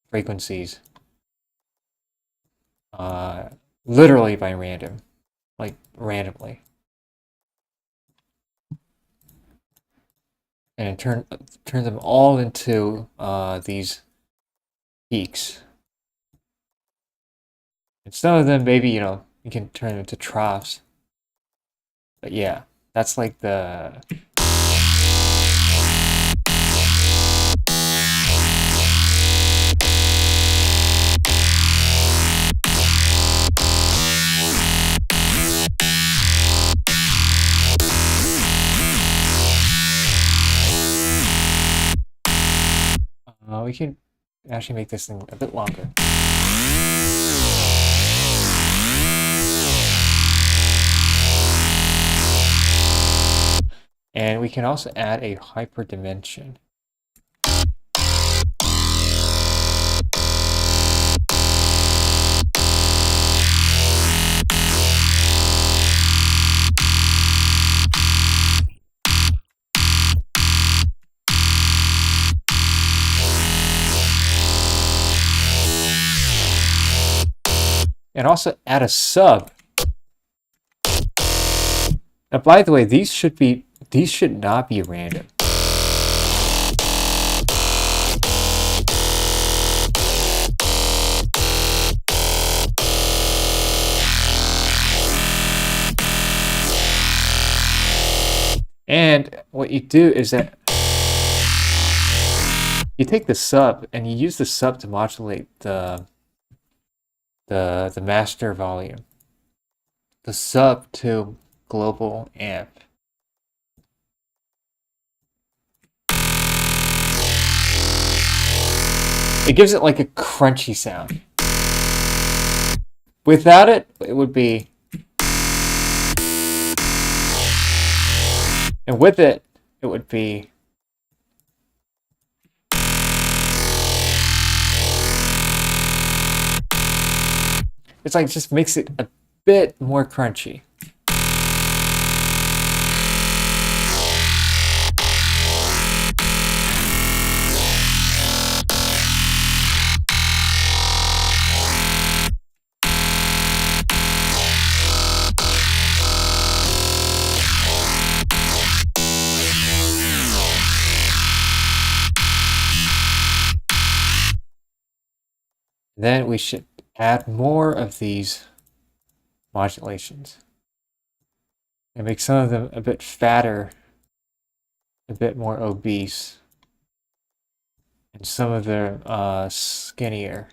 frequencies. Literally by random. Like randomly. And turn them all into these peaks. And some of them maybe, you can turn them into troughs. But yeah, that's like the we can actually make this thing a bit longer. And we can also add a hyperdimension. And also add a sub. Now, by the way, these should not be random. And what you do is that you take the sub and you use the sub to modulate the master volume. The sub to global amp. It gives it like a crunchy sound. Without it, it would be... And with it, it would be... It's like just makes it a bit more crunchy. Then we should add more of these modulations and make some of them a bit fatter, a bit more obese, and some of them skinnier.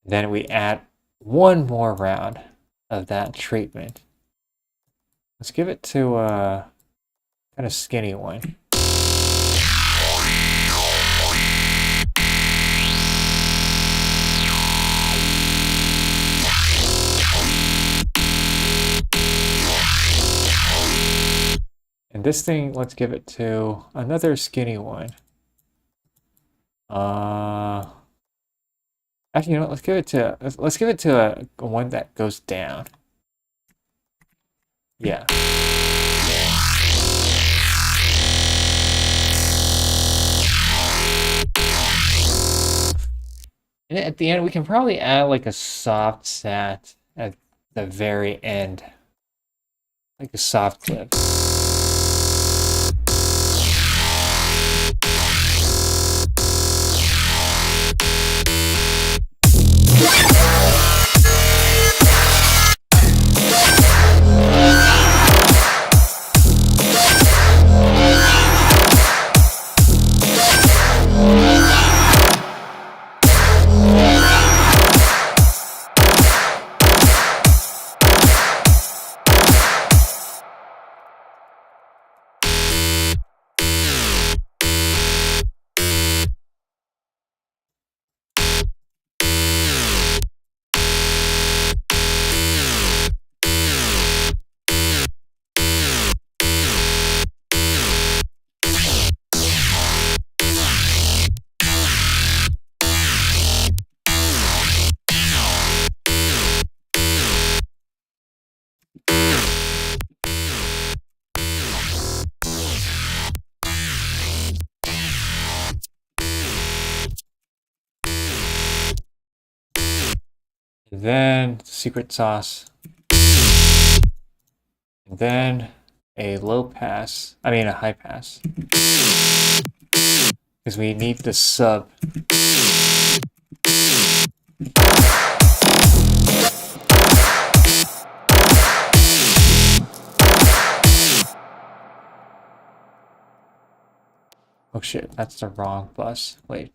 Then we add one more round of that treatment. Let's give it to a kind of skinny one. And this thing, let's give it to another skinny one. Actually, you know what? Let's give it to a one that goes down. Yeah. And at the end, we can probably add like a soft sat at the very end, like a soft clip. And then secret sauce. And then a low pass. I mean a high pass. Because we need the sub. Oh shit, that's the wrong bus. Wait.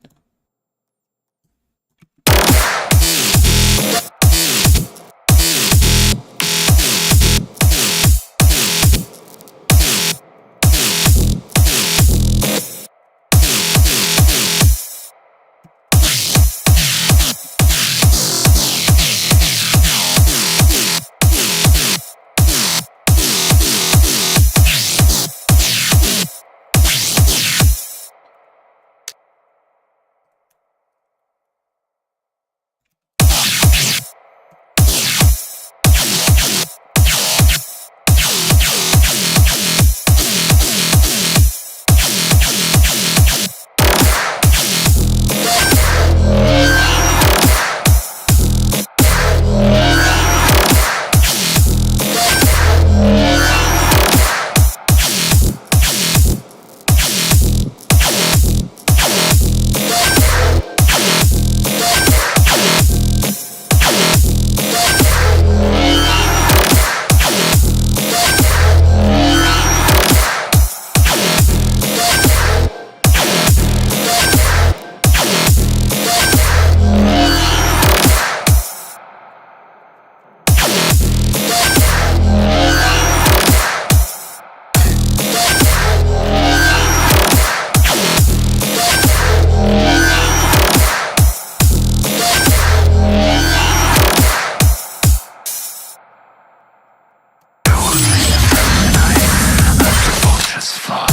Vultures fly.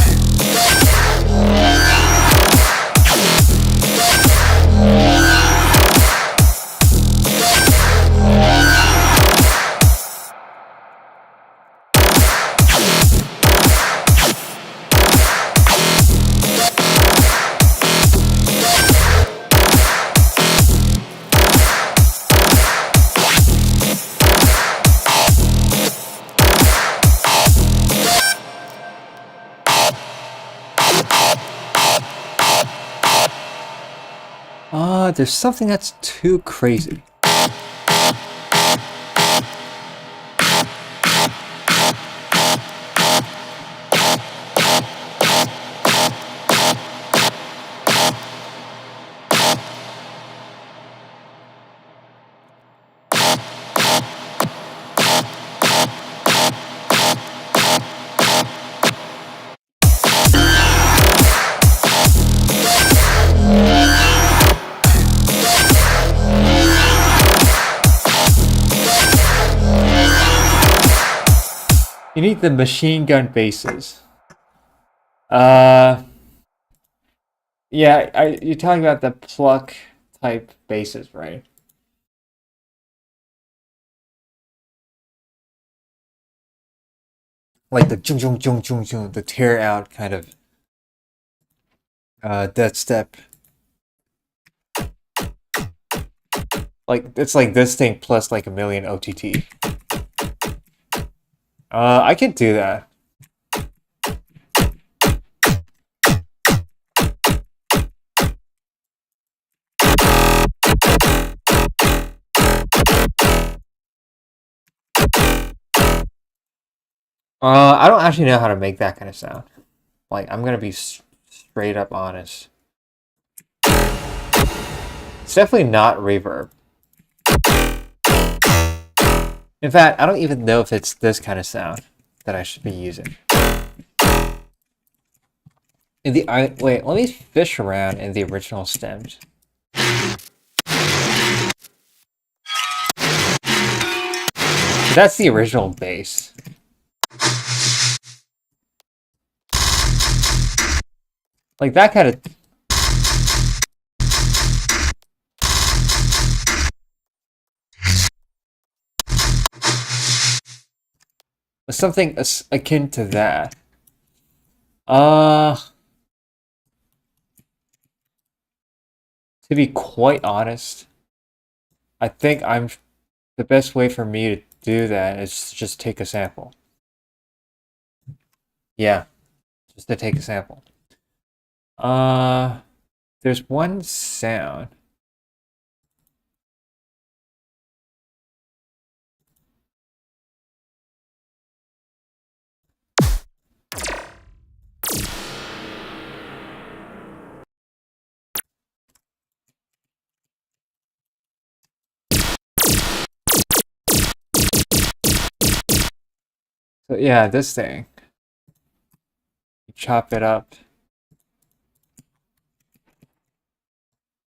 There's something that's too crazy. You need the machine gun bases. Yeah, you're talking about the pluck type bases, right? Like the chung chung chung chung chung, the tear out kind of Deathstep. Like it's like this thing plus like a million OTT. I can do that. I don't actually know how to make that kind of sound. Like, I'm gonna be straight up honest. It's definitely not reverb. In fact, I don't even know if it's this kind of sound that I should be using. Wait, let me fish around in the original stems. That's the original bass. Like that kind of. Something akin to that. To be quite honest, I think I'm the best way for me to do that is to just take a sample. Yeah, just to take a sample. Uh, there's one sound. So yeah, this thing. You chop it up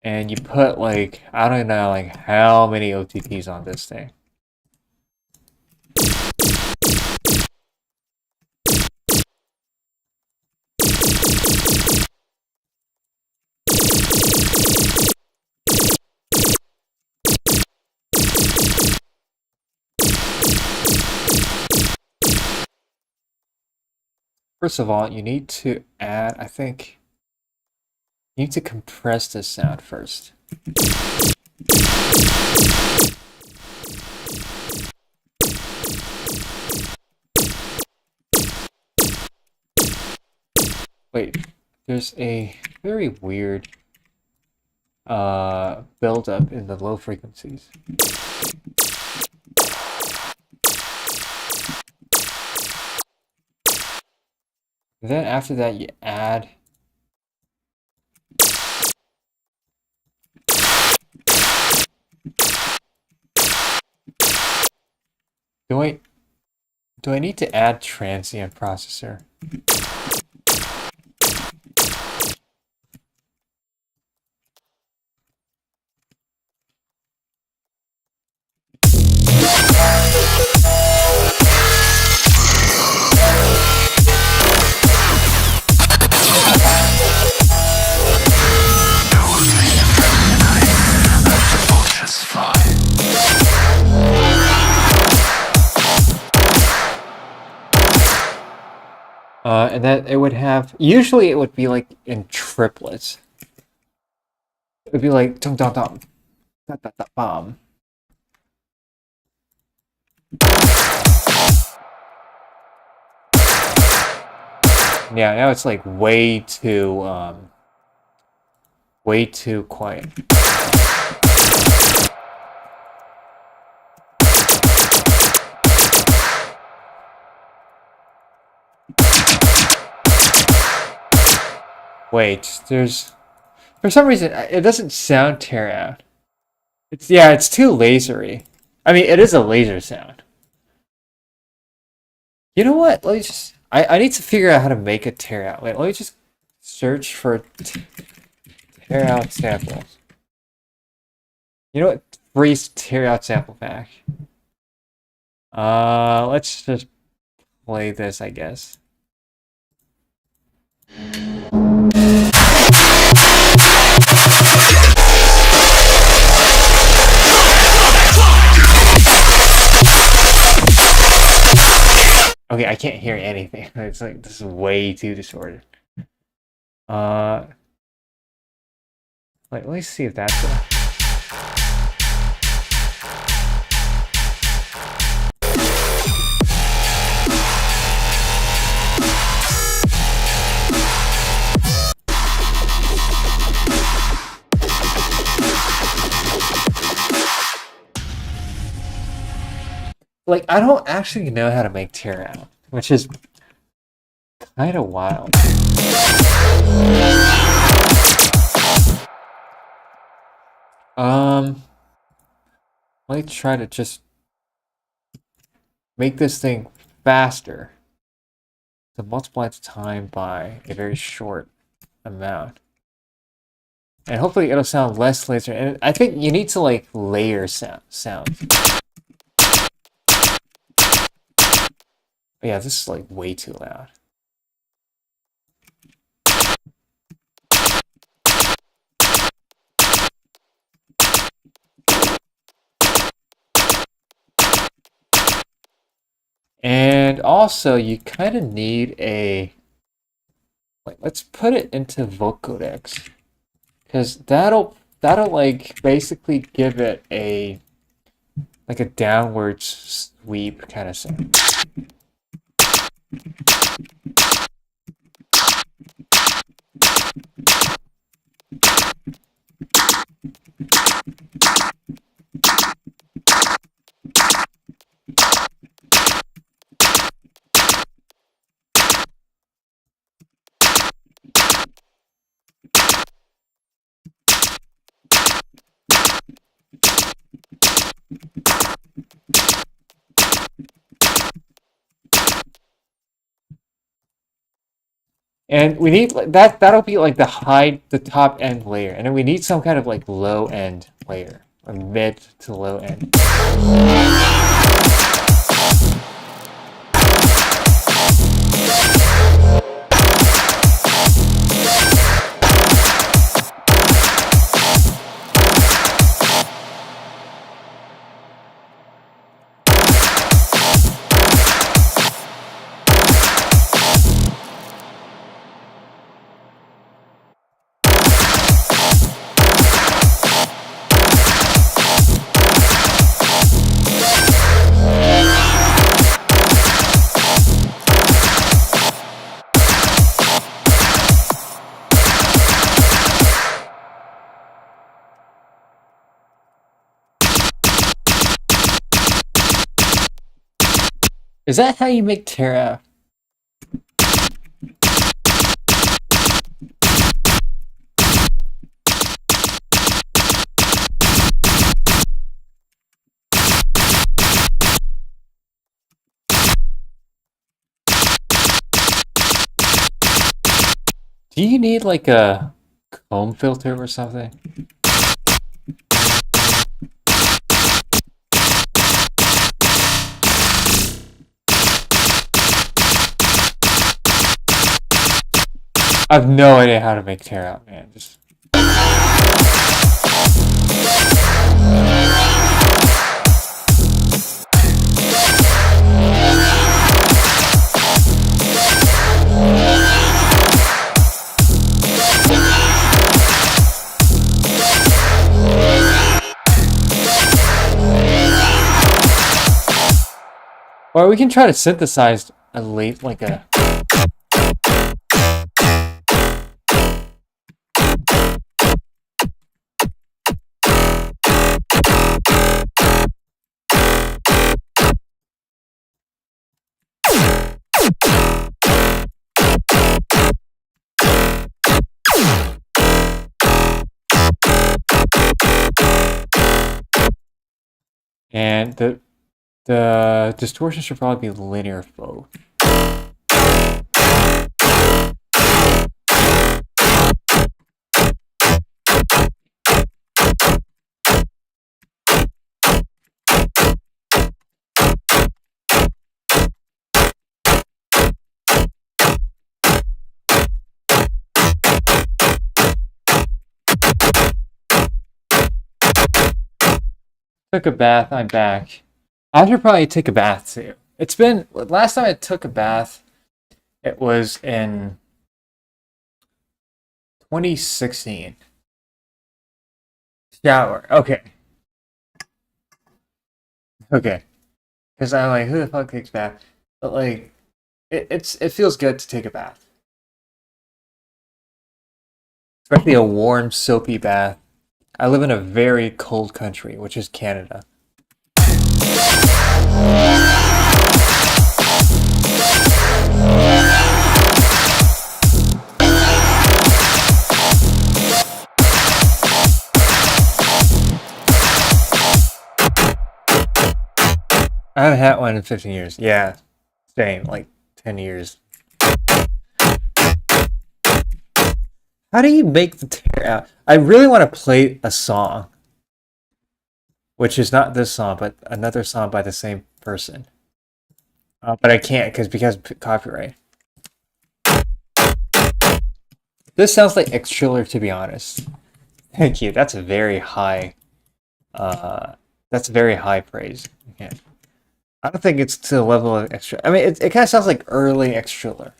and you put like, I don't know, like how many OTPs on this thing. First of all, you need to add, I think, you need to compress this sound first. Wait, there's a very weird buildup in the low frequencies. Then after that, you add do I do I need to add transient processor? Vultures fly. And then it would have, usually it would be like in triplets. It would be like dum dum dum, da da da bum. Yeah, now it's like way too quiet. Wait, there's for some reason it doesn't sound tear out. It's too lasery. I mean, it is a laser sound. You know what? Let me just. I need to figure out how to make a tear out. Wait, let me just search for tear out samples. You know what? Free tear out sample pack. Let's just play this, I guess. Okay, I can't hear anything. It's like this is way too distorted. Uh, like let me see if that's it. Like I don't actually know how to make tear out, which is kind of wild. Let me try to just make this thing faster. To multiply the time by a very short amount. And hopefully it'll sound less laser. And I think you need to like layer sounds. But yeah, this is like way too loud. And also you kind of need a like let's put it into vocodex. Because that'll like basically give it a like a downward sweep kind of sound. And we need like that. That'll be like the top end layer, and then we need some kind of like low end layer, or mid to low end. Is that how you make Terra? Do you need like a comb filter or something? I have no idea how to make tear out, man. Just or we can try to synthesize a late like a and the distortion should probably be linear flow. Took a bath, I'm back. I should probably take a bath too. It's been last time I took a bath, it was in 2016. Shower. Okay. Okay. Because I'm like, who the fuck takes bath? But like, it feels good to take a bath, especially a warm, soapy bath. I live in a very cold country, which is Canada. I haven't had one in 15 years. Yeah, same, like 10 years. How do you make the tear out? I really want to play a song, which is not this song, but another song by the same person. But I can't because copyright. This sounds like X Triller, to be honest. Thank you. That's a very high. That's very high praise. Okay. I don't think it's to the level of extra. I mean, it kind of sounds like early X Triller.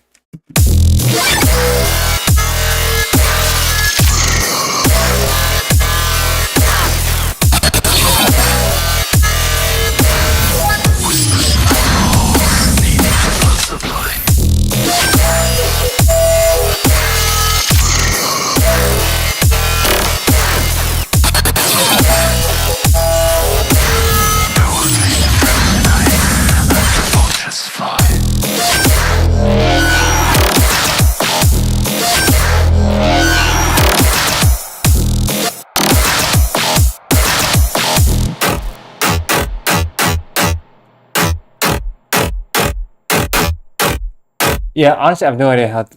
Yeah, honestly, I have no idea how.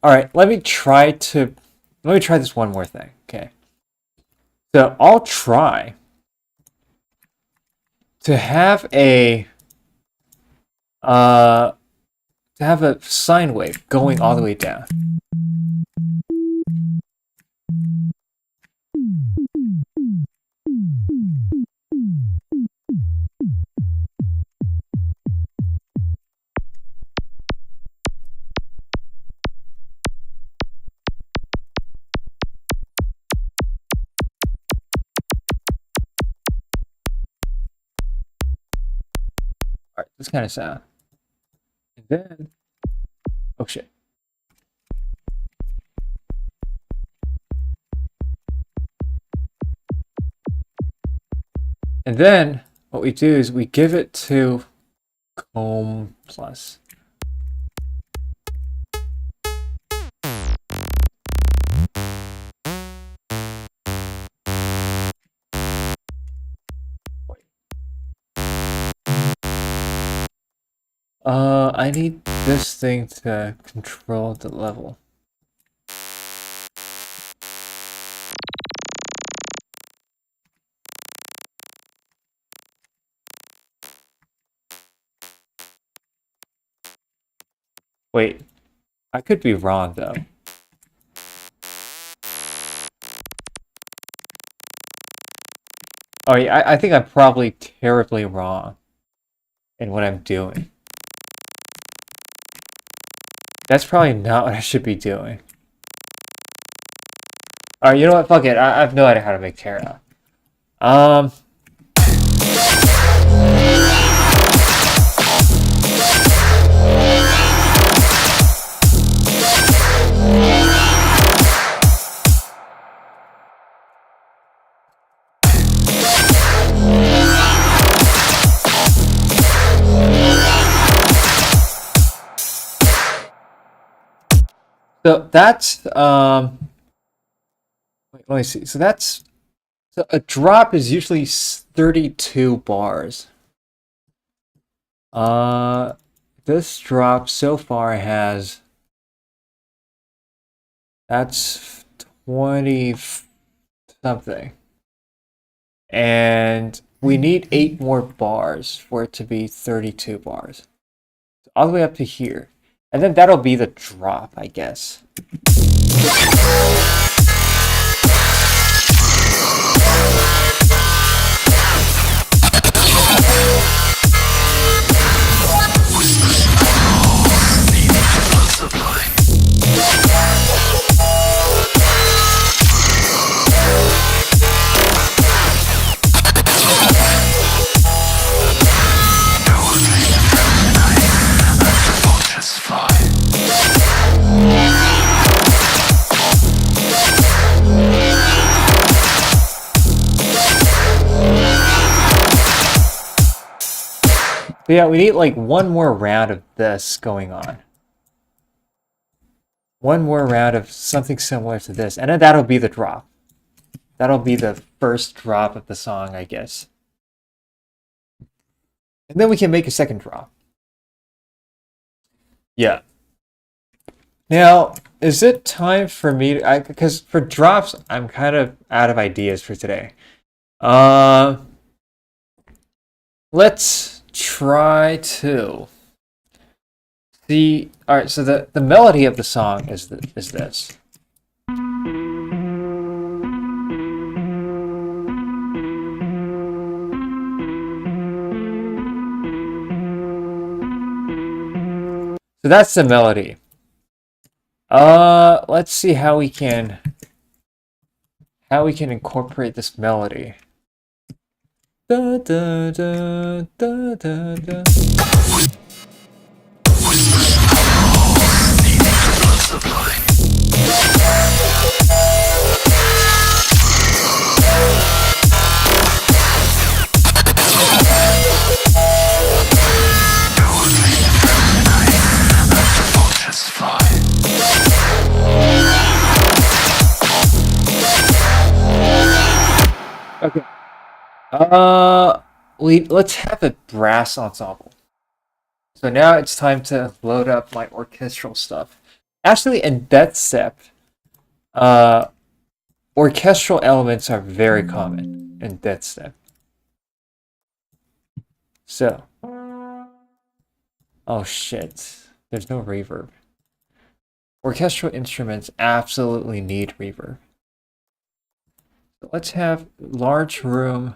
All right, let me try this one more thing. Okay, so I'll try to have a uh sine wave going all the way down. All right, this kind of sound, and then oh shit, and then what we do is we give it to comb plus. I need this thing to control the level. Wait, I could be wrong though. Oh yeah, I think I'm probably terribly wrong in what I'm doing. That's probably not what I should be doing. Alright, you know what? Fuck it. I have no idea how to make Terra. Um, so that's wait, let me see. So a drop is usually 32 bars. Uh, this drop so far has that's 20 something. And we need 8 more bars for it to be 32 bars. All the way up to here. And then that'll be the drop, I guess. But yeah, we need like one more round of this going on. One more round of something similar to this, and then that'll be the drop. That'll be the first drop of the song, I guess. And then we can make a second drop. Yeah. Now, is it time for me to, because for drops, I'm kind of out of ideas for today. Uh, let's try to see. All right, so the melody of the song is this. So that's the melody. Let's see how we can incorporate this melody. Da, da, da, da, da, da. Okay. Let's have a brass ensemble. So now it's time to load up my orchestral stuff. Actually, in Deathstep, uh, orchestral elements are very common in Deathstep. So, oh shit, there's no reverb. Orchestral instruments absolutely need reverb. So let's have large room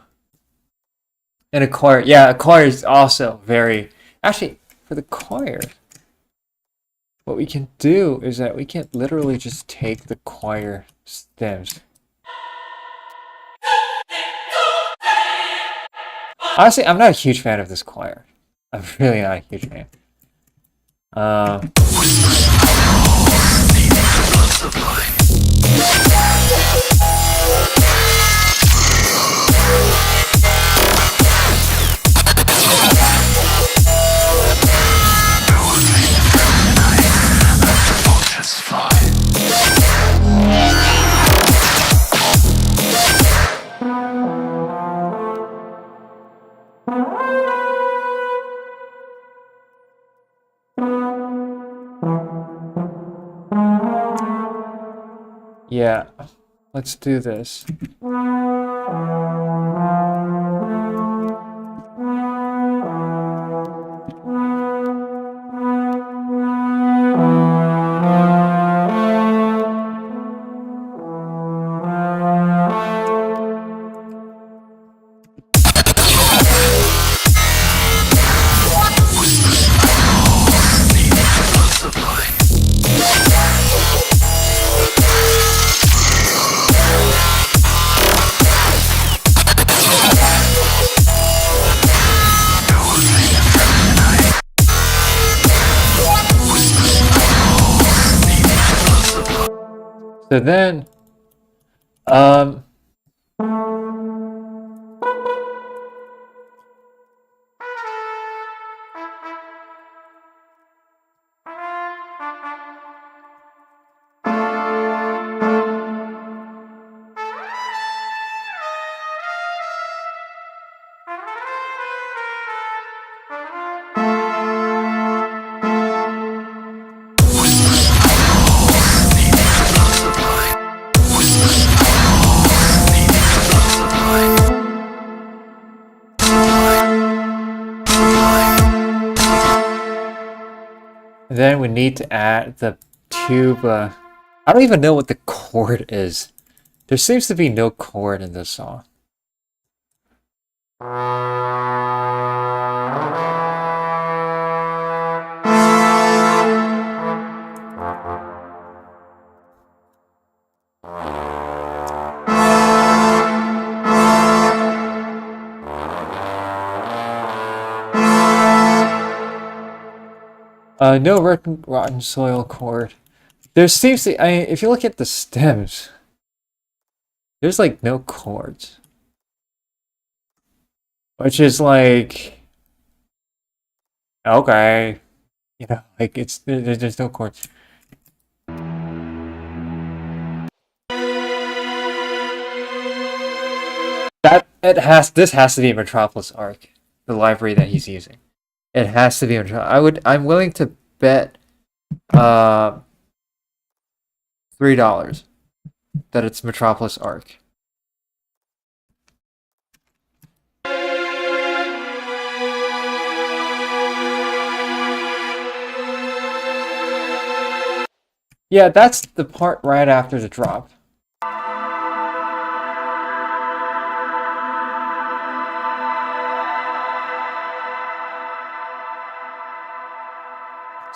and a choir. Yeah, a choir is also very... Actually, for the choir, what we can do is that we can literally just take the choir stems. Honestly, I'm not a huge fan of this choir. I'm really not a huge fan. Yeah, let's do this. So then, um, then we need to add the tuba. I don't even know what the chord is. There seems to be no chord in this song. No rotten soil chord. There seems to, if you look at the stems, there's like no chords. Which is like, okay. You know, like there's no chords. This has to be Metropolis Arc, the library that he's using. It has to be I'm willing to bet $3 that it's Metropolis Arc. Yeah, that's the part right after the drop.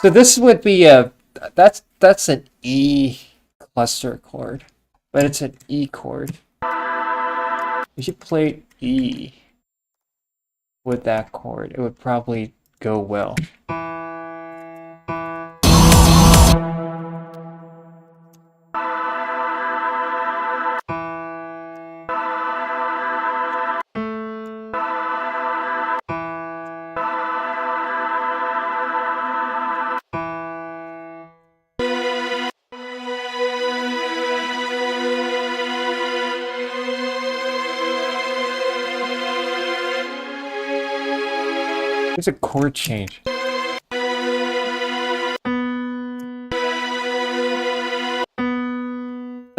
So this would be that's an E cluster chord, but it's an E chord. If you played E with that chord, it would probably go well. There's a chord change.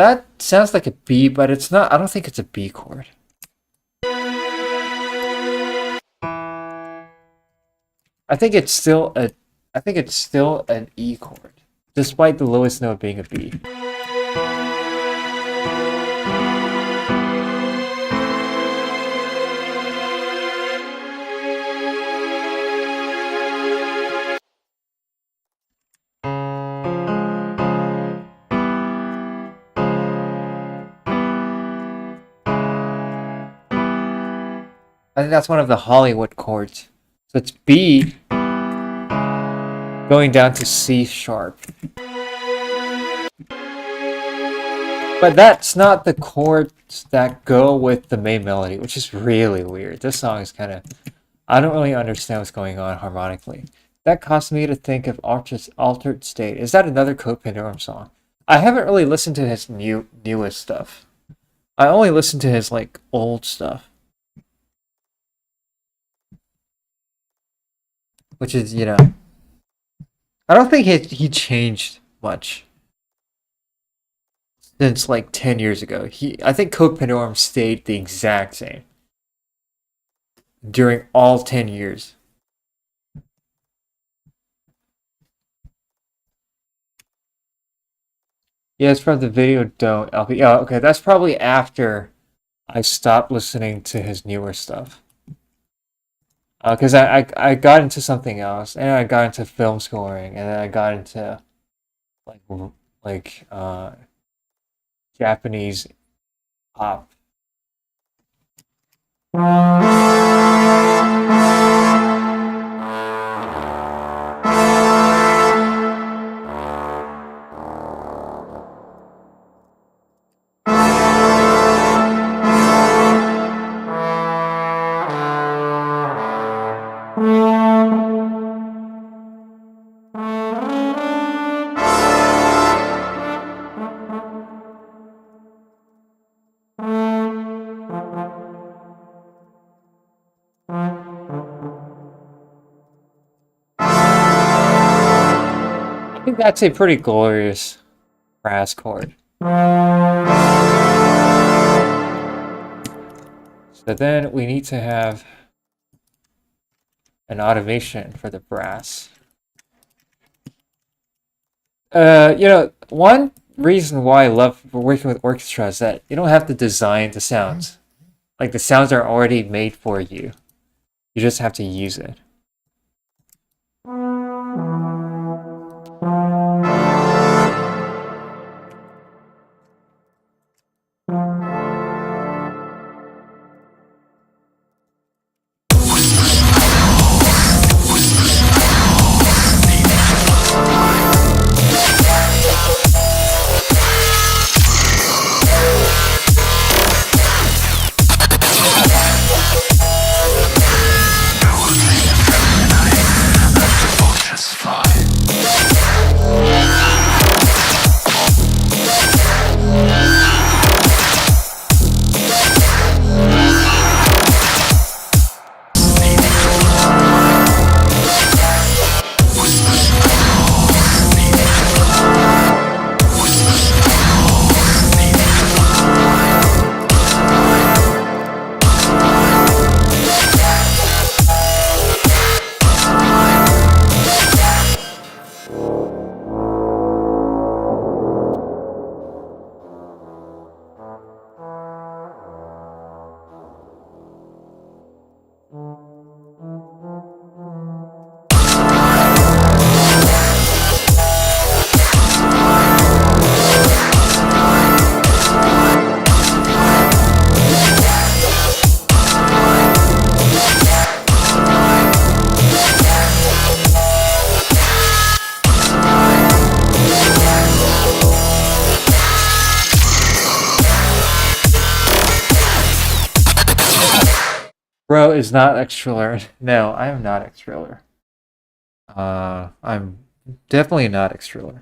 That sounds like a B, but it's not. I don't think it's a B chord. I think it's still a. I think it's still an E chord, despite the lowest note being a B. I think that's one of the Hollywood chords. So it's B going down to C sharp. But that's not the chords that go with the main melody, which is really weird. This song is kind of... I don't really understand what's going on harmonically. That caused me to think of Altered State. Is that another Code Pandorum song? I haven't really listened to his newest stuff. I only listened to his, like, old stuff. Which is, you know... I don't think he changed much since, like, 10 years ago. I think Code Pandorum stayed the exact same during all 10 years. Yeah, it's from the Video Don't LP. Yeah, okay, that's probably after I stopped listening to his newer stuff. Because I got into something else, and I got into film scoring, and then I got into like Japanese pop. I think that's a pretty glorious brass chord. So then we need to have an automation for the brass. You know, one reason why I love working with orchestra is that you don't have to design the sounds. Like, the sounds are already made for you. You just have to use it. Bro is not Xtriller. No, I am not Xtriller. I'm definitely not Xtriller.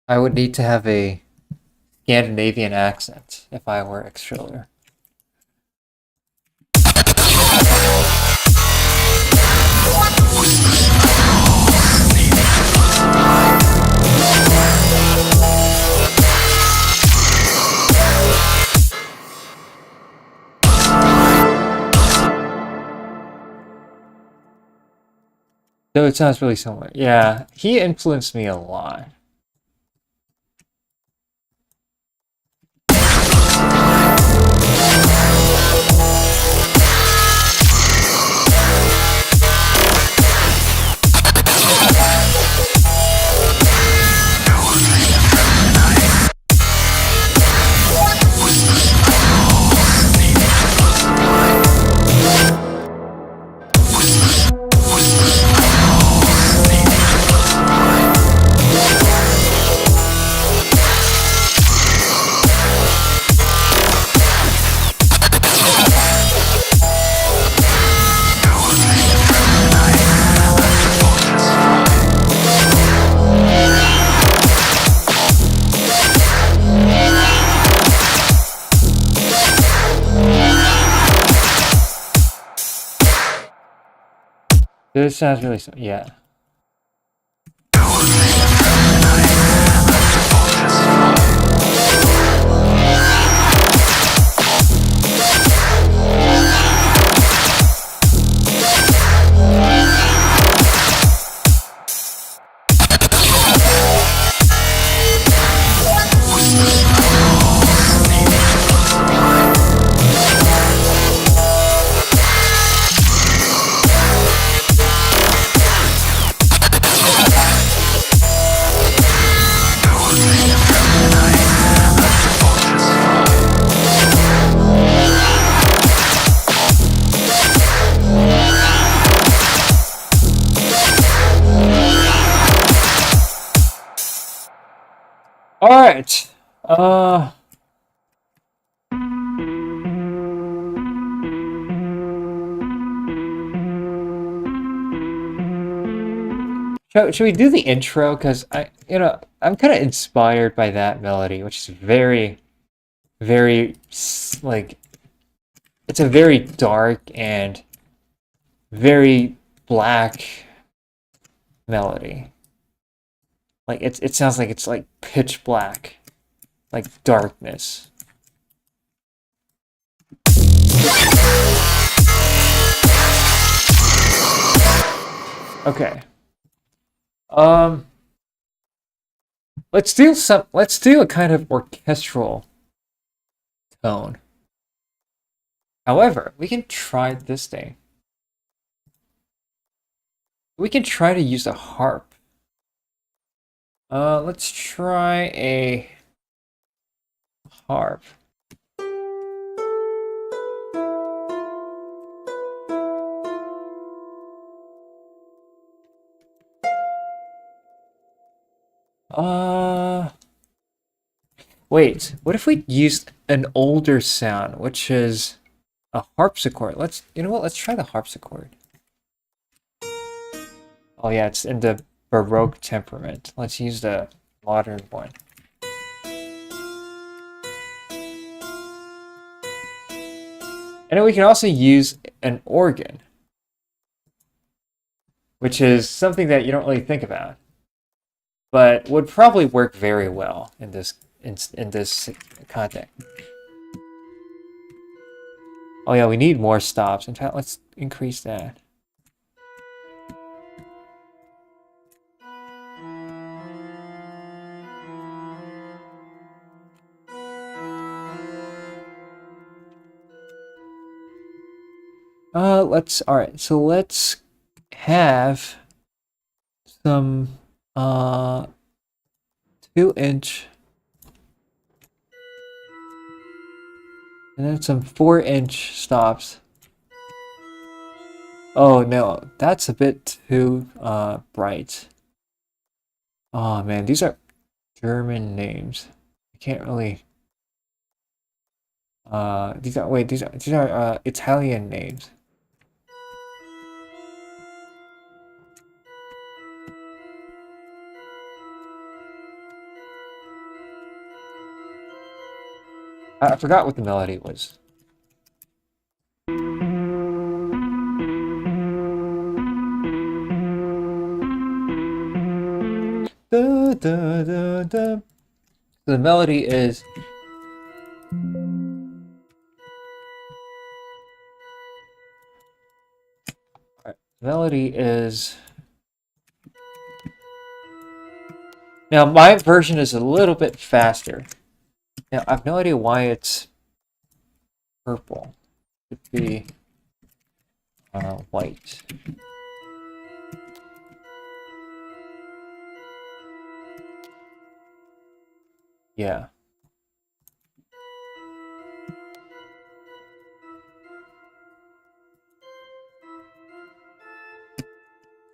I would need to have a Scandinavian accent if I were Xtriller. Though it sounds really similar. Yeah, he influenced me a lot. This sounds really similar. Yeah. All right. Should we do the intro? Because I'm kind of inspired by that melody, which is very, very like it's a very dark and very black melody. Like it sounds like it's like pitch black, like darkness. Okay. Um, let's do a kind of orchestral tone. However, we can try this thing. We can try to use a harp. Let's try a harp. Uh, Wait, what if we used an older sound, which is a harpsichord? You know what? Let's try the harpsichord. Oh yeah, it's in the Baroque temperament. Let's use the modern one. And then we can also use an organ, which is something that you don't really think about, but would probably work very well in this context. Oh yeah, we need more stops. In fact, let's increase that. All right, so let's have some 2-inch and then some 4-inch stops. Oh no, that's a bit too bright. Oh man, these are German names. I can't really these are Italian names. I forgot what the melody was. Da, da, da, da. The melody is melody is Now, my version is a little bit faster. Now, I have no idea why it's purple. It could be white. Yeah.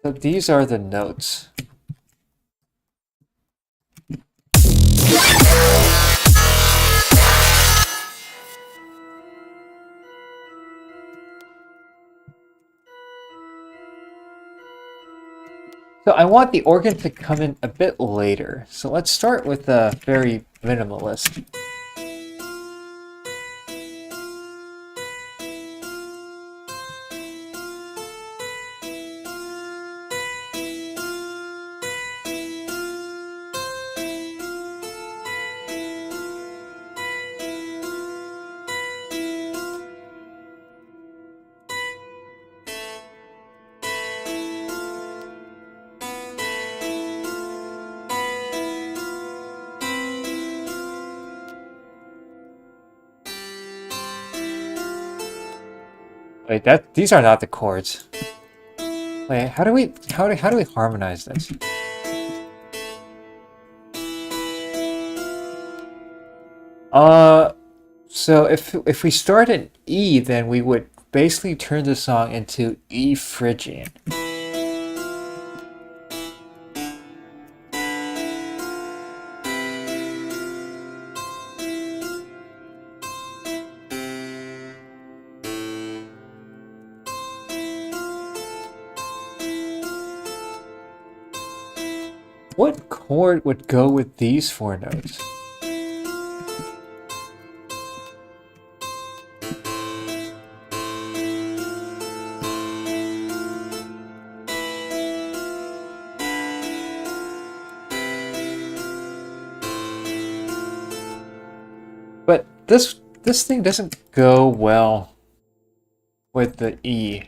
So these are the notes. So I want the organ to come in a bit later. So let's start with a very minimalist. Wait, these are not the chords. Wait, how do we harmonize this? So if we start in E, then we would basically turn the song into E Phrygian. What chord would go with these four notes? But this thing doesn't go well with the E.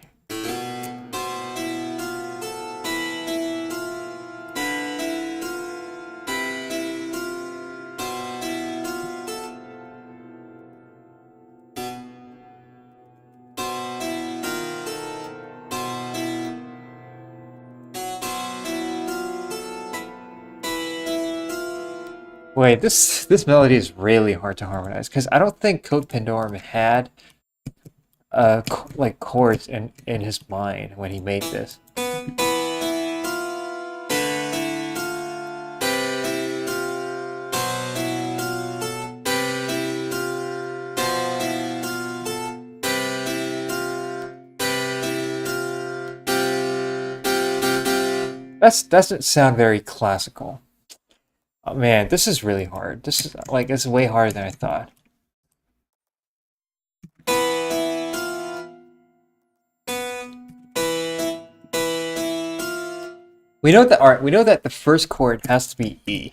Wait, this melody is really hard to harmonize because I don't think Code Pandorum had like chords in his mind when he made this. That doesn't sound very classical. Oh man, this is really hard. This is like it's way harder than I thought. We know that the first chord has to be E.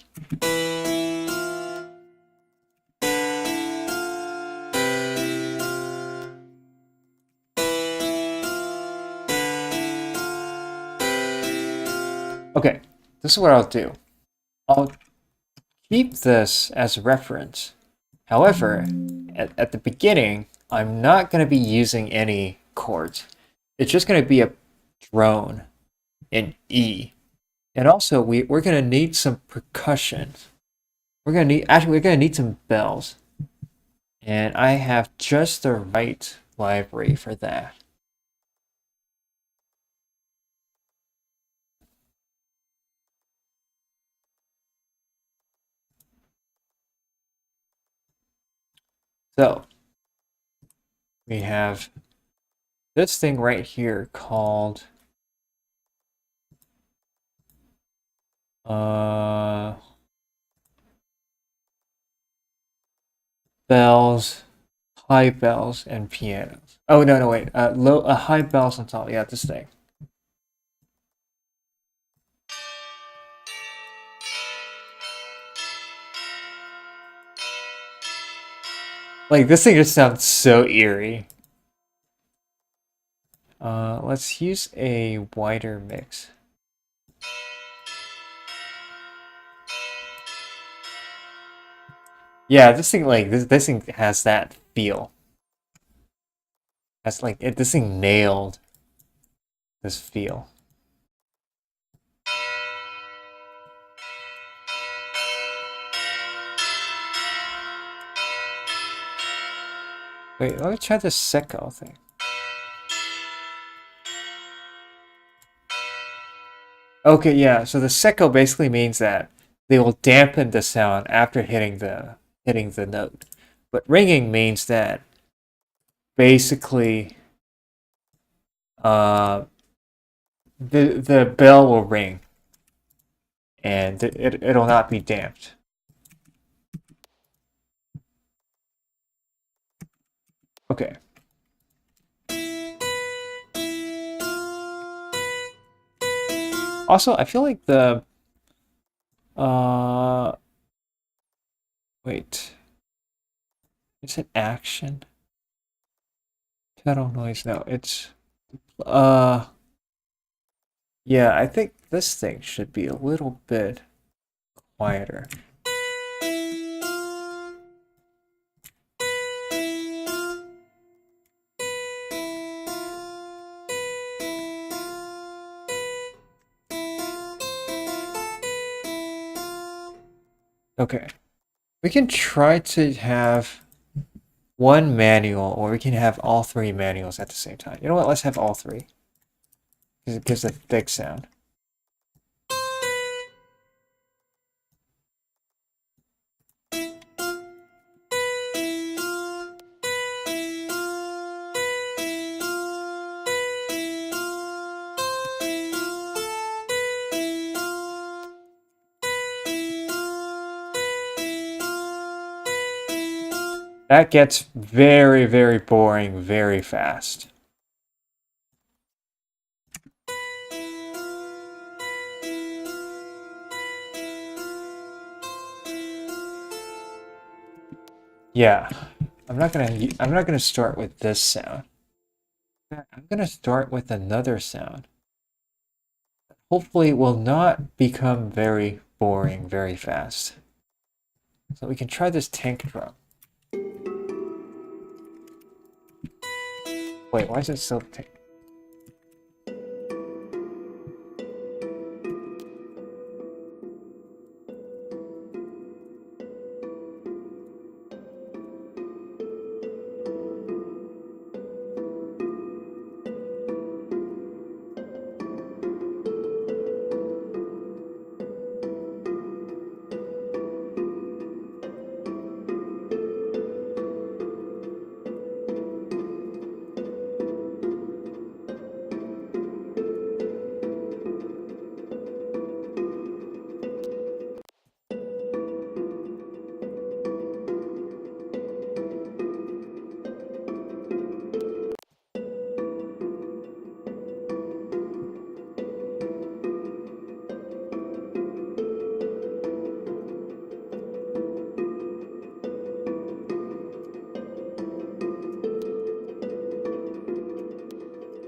Okay, this is what I'll do. I'll keep this as a reference. However, at the beginning, I'm not going to be using any chords. It's just going to be a drone in E. And also, we're going to need some percussion. We're going to need some bells. And I have just the right library for that. So, we have this thing right here called bells, high bells, and pianos. Oh no, wait, high bells on top. Yeah, this thing. Like this thing just sounds so eerie. Let's use a wider mix. Yeah, this thing like this thing has that feel. That's like this thing nailed this feel. Wait, let me try the Secco thing. Okay, yeah, so the Secco basically means that they will dampen the sound after hitting the note. But ringing means that basically uh the bell will ring and it'll not be damped. Okay. Also, I feel like the uh wait, is it action? Pedal noise? No, it's uh yeah, I think this thing should be a little bit quieter. Okay. We can try to have one manual, or we can have all three manuals at the same time. You know what? Let's have all three, because it gives a thick sound. That gets very, very boring very fast. Yeah, I'm not gonna start with this sound. I'm gonna start with another sound. Hopefully it will not become very boring very fast. So we can try this tank drum. Wait, why is it still tank?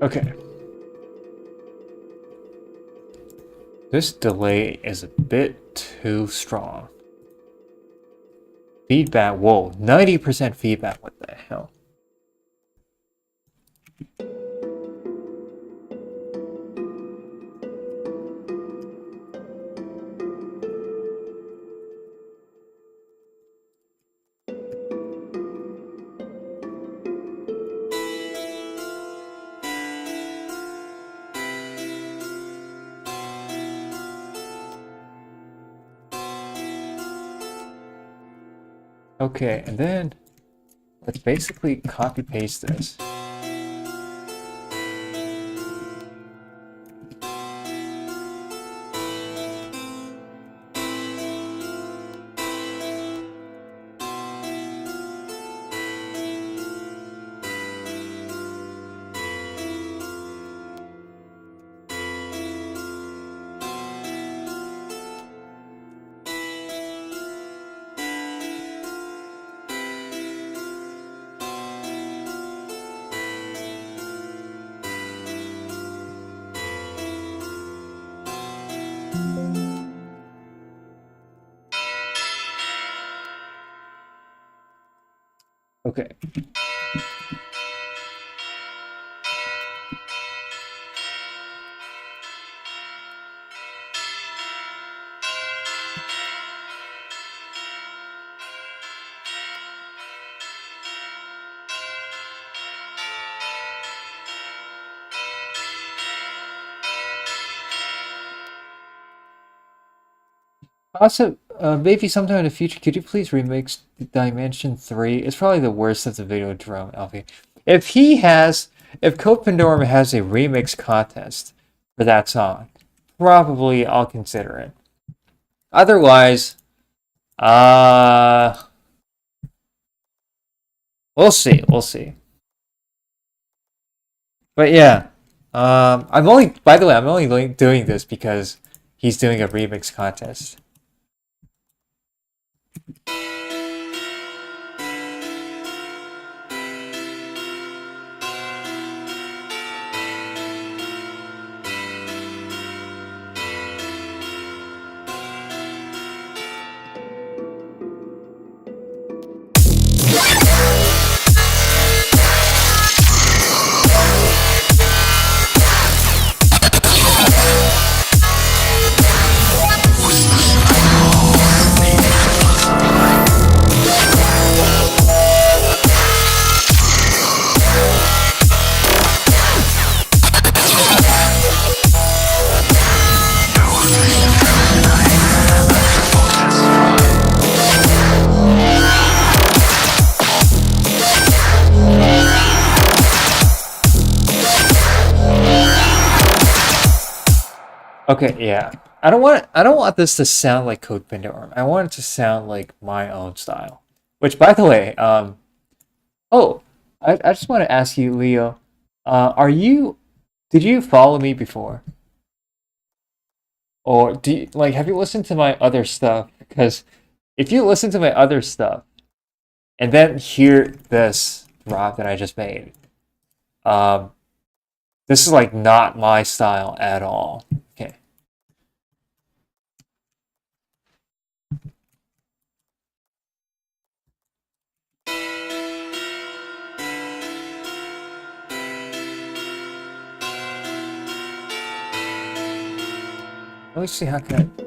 Okay. This delay is a bit too strong. Feedback, whoa, 90% feedback, what the hell? Okay, and then let's basically copy paste this. Okay. Also, maybe sometime in the future, could you please remix Dimension 3? It's probably the worst of the video drum, Alfie. If he has, if Code Pandorum has a remix contest for that song, probably I'll consider it. Otherwise, uh, we'll see, we'll see. But yeah, I'm only, by the way, I'm only doing this because he's doing a remix contest. Okay, yeah. I don't want this to sound like Code Pandorum. I want it to sound like my own style. Which by the way, oh, I just want to ask you, Leo, did you follow me before? Or have you listened to my other stuff? Because if you listen to my other stuff and then hear this drop that I just made, um, this is like not my style at all. Okay. Let me see how can I.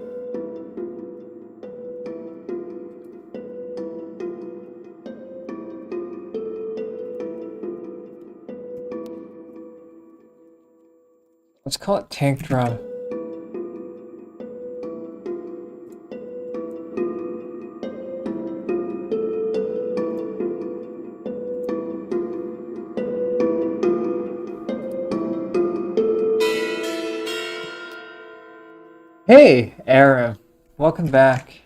Let's call it tank drum. Hey, Aaron. Welcome back.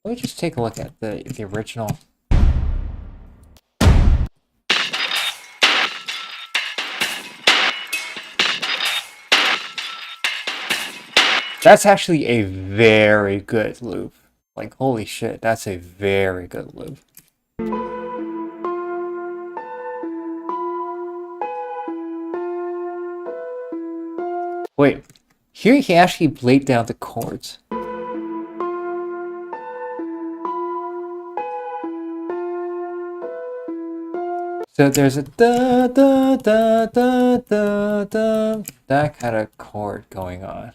Let me just take a look at the original. That's actually a very good loop. Like, holy shit, that's a very good loop. Wait, here he actually laid down the chords. So there's a da da da da da da, that kind of chord going on.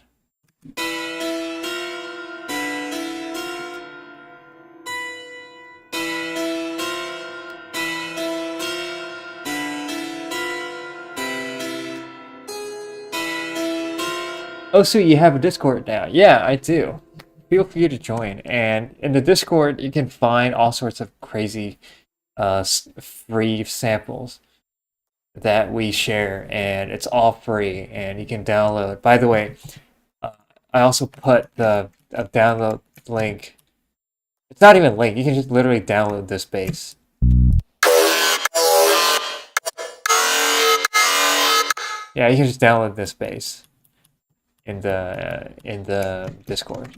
Oh, so you have a Discord now? Yeah, I do. Feel free to join. And in the Discord, you can find all sorts of crazy free samples that we share, and it's all free, and you can download. By the way, uh, I also put the download link. It's not even a link. You can just literally download this bass. Yeah, you can just download this bass in the Discord.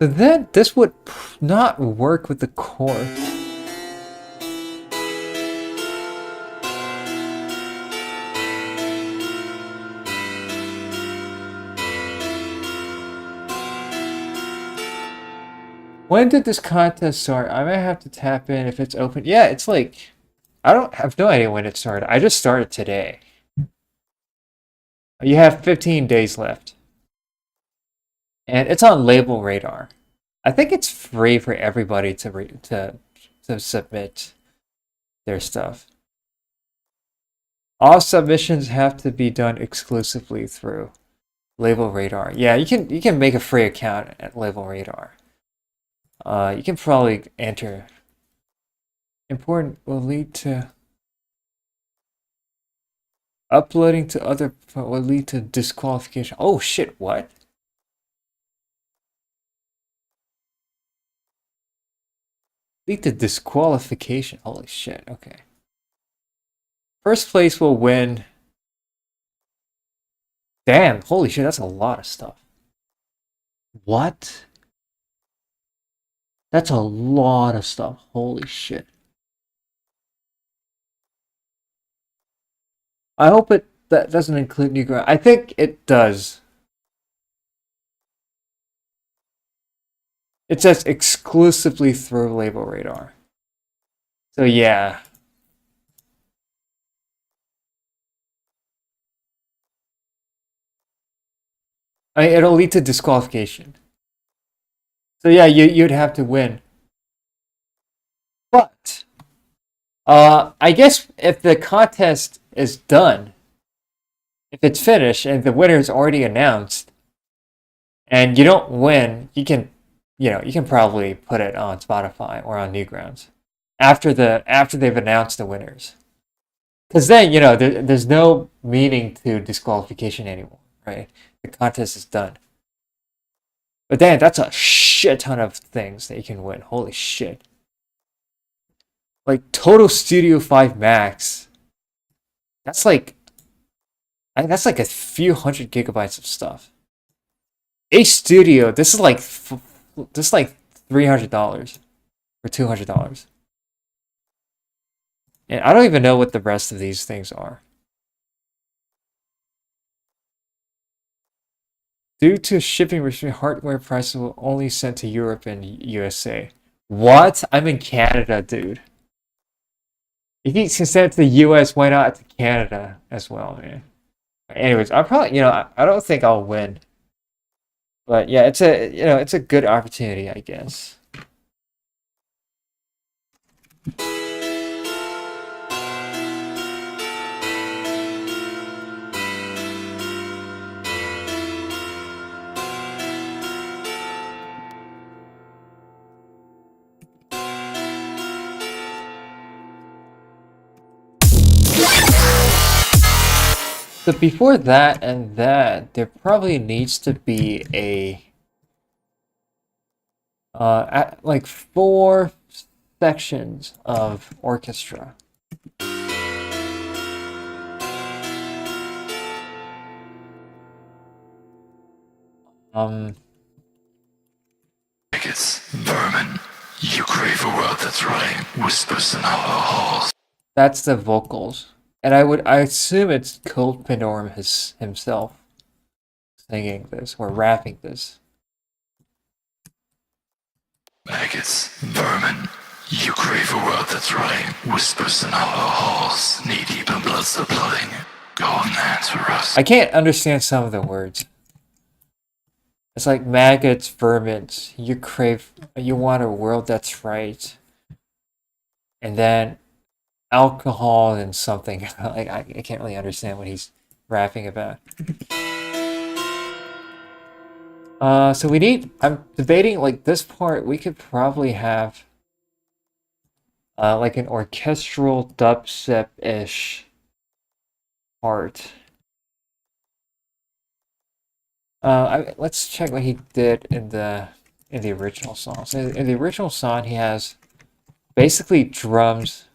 But then this would not work with the core. When did this contest start? I might have to tap in if it's open. Yeah, it's like, I don't have no idea when it started. I just started today. You have 15 days left. And it's on Label Radar. I think it's free for everybody to submit their stuff. All submissions have to be done exclusively through Label Radar. Yeah, you can make a free account at Label Radar. You can probably enter. Important will lead to uploading to other will lead to disqualification. Oh shit! What? Lead to disqualification. Holy shit! Okay. First place will win. Damn! Holy shit! That's a lot of stuff. What? That's a lot of stuff. Holy shit. I hope that doesn't include new ground. I think it does. It says exclusively through Label Radar. So yeah. It'll lead to disqualification. So yeah, you'd have to win. But I guess if the contest is done, if it's finished and the winner is already announced, and you don't win, you can probably put it on Spotify or on Newgrounds after they've announced the winners. Because then there's no meaning to disqualification anymore, right? The contest is done. But then that's a shit ton of things that you can win. Holy shit! Like Total Studio 5 Max. That's like a few hundred gigabytes of stuff. A Studio. This is like $300 or $200. And I don't even know what the rest of these things are. Due to shipping restriction, hardware prices will only sent to Europe and USA. What? I'm in Canada, dude. If you can send it to the US, why not to Canada as well, man? Anyways, I'll probably, I don't think I'll win. But yeah, it's a good opportunity, I guess. So before that and that, there probably needs to be like 4 sections of orchestra. It's vermin. You crave a world that's right. Whispers in our halls. That's the vocals. And I assume it's Cold Pandorum himself singing this or rapping this. Maggots, vermin. You crave a world that's right. Whispers in our halls. Knee deep in blood supplying. Go and answer us. I can't understand some of the words. It's like maggots, vermins. You want a world that's right. And then alcohol and something. Like I can't really understand what he's rapping about. So I'm debating like this part we could probably have like an orchestral dubstep-ish part. Let's check what he did in the original song. So in the original song he has basically drums.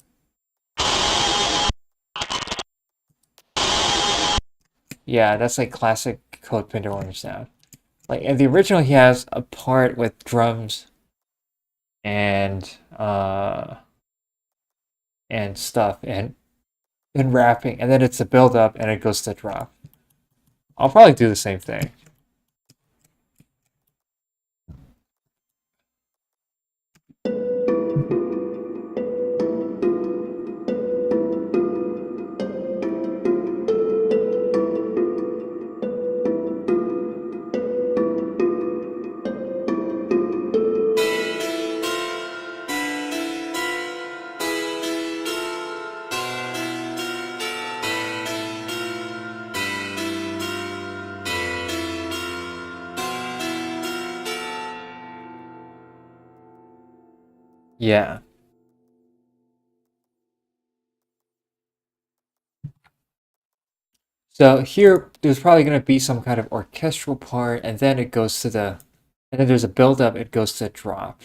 Yeah, that's like classic Code Pandorum sound. Like in the original, he has a part with drums and stuff and rapping, and then it's a build up and it goes to drop. I'll probably do the same thing. Yeah. So here, there's probably going to be some kind of orchestral part, and then it goes to and then there's a build up, it goes to drop.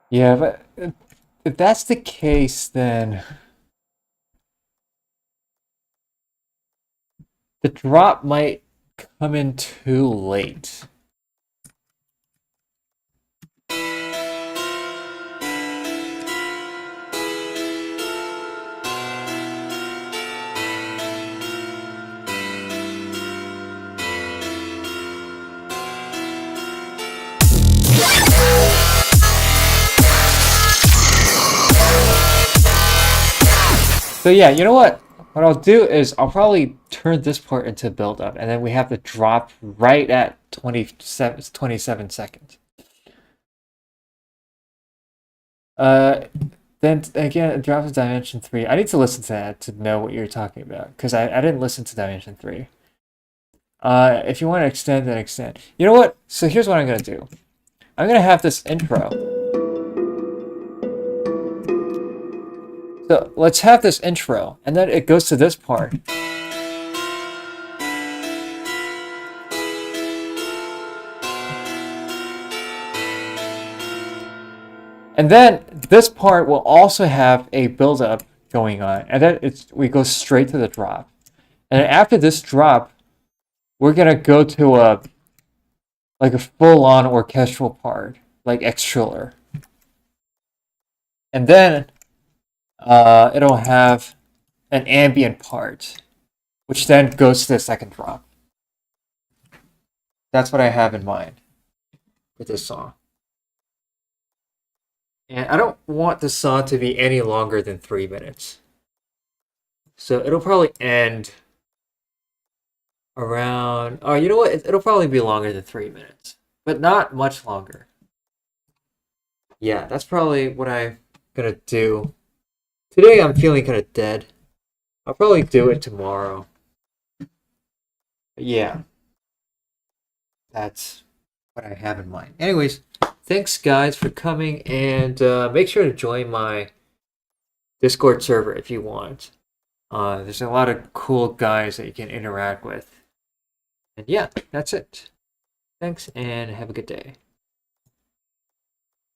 Yeah, but if that's the case, then the drop might come in too late. So yeah, you know what? What I'll do is I'll probably turn this part into build up, and then we have the drop right at 27 seconds. Uh, then again, it drops to Dimension 3. I need to listen to that to know what you're talking about, because I didn't listen to Dimension 3. If you want to extend, then extend. You know what? So here's what I'm going to do. I'm going to have this intro. So let's have this intro, and then it goes to this part. And then this part will also have a build-up going on, and then we go straight to the drop. And then after this drop, we're gonna go to a full-on orchestral part, like Extriller. And then it'll have an ambient part, which then goes to the second drop. That's what I have in mind with this song. And I don't want the song to be any longer than 3 minutes. So it'll probably end around. Oh, you know what? It'll probably be longer than 3 minutes, but not much longer. Yeah, that's probably what I'm gonna do. Today I'm feeling kind of dead. I'll probably do it tomorrow. But yeah, that's what I have in mind. Anyways, thanks guys for coming, and make sure to join my Discord server if you want. There's a lot of cool guys that you can interact with. And yeah, that's it. Thanks, and have a good day.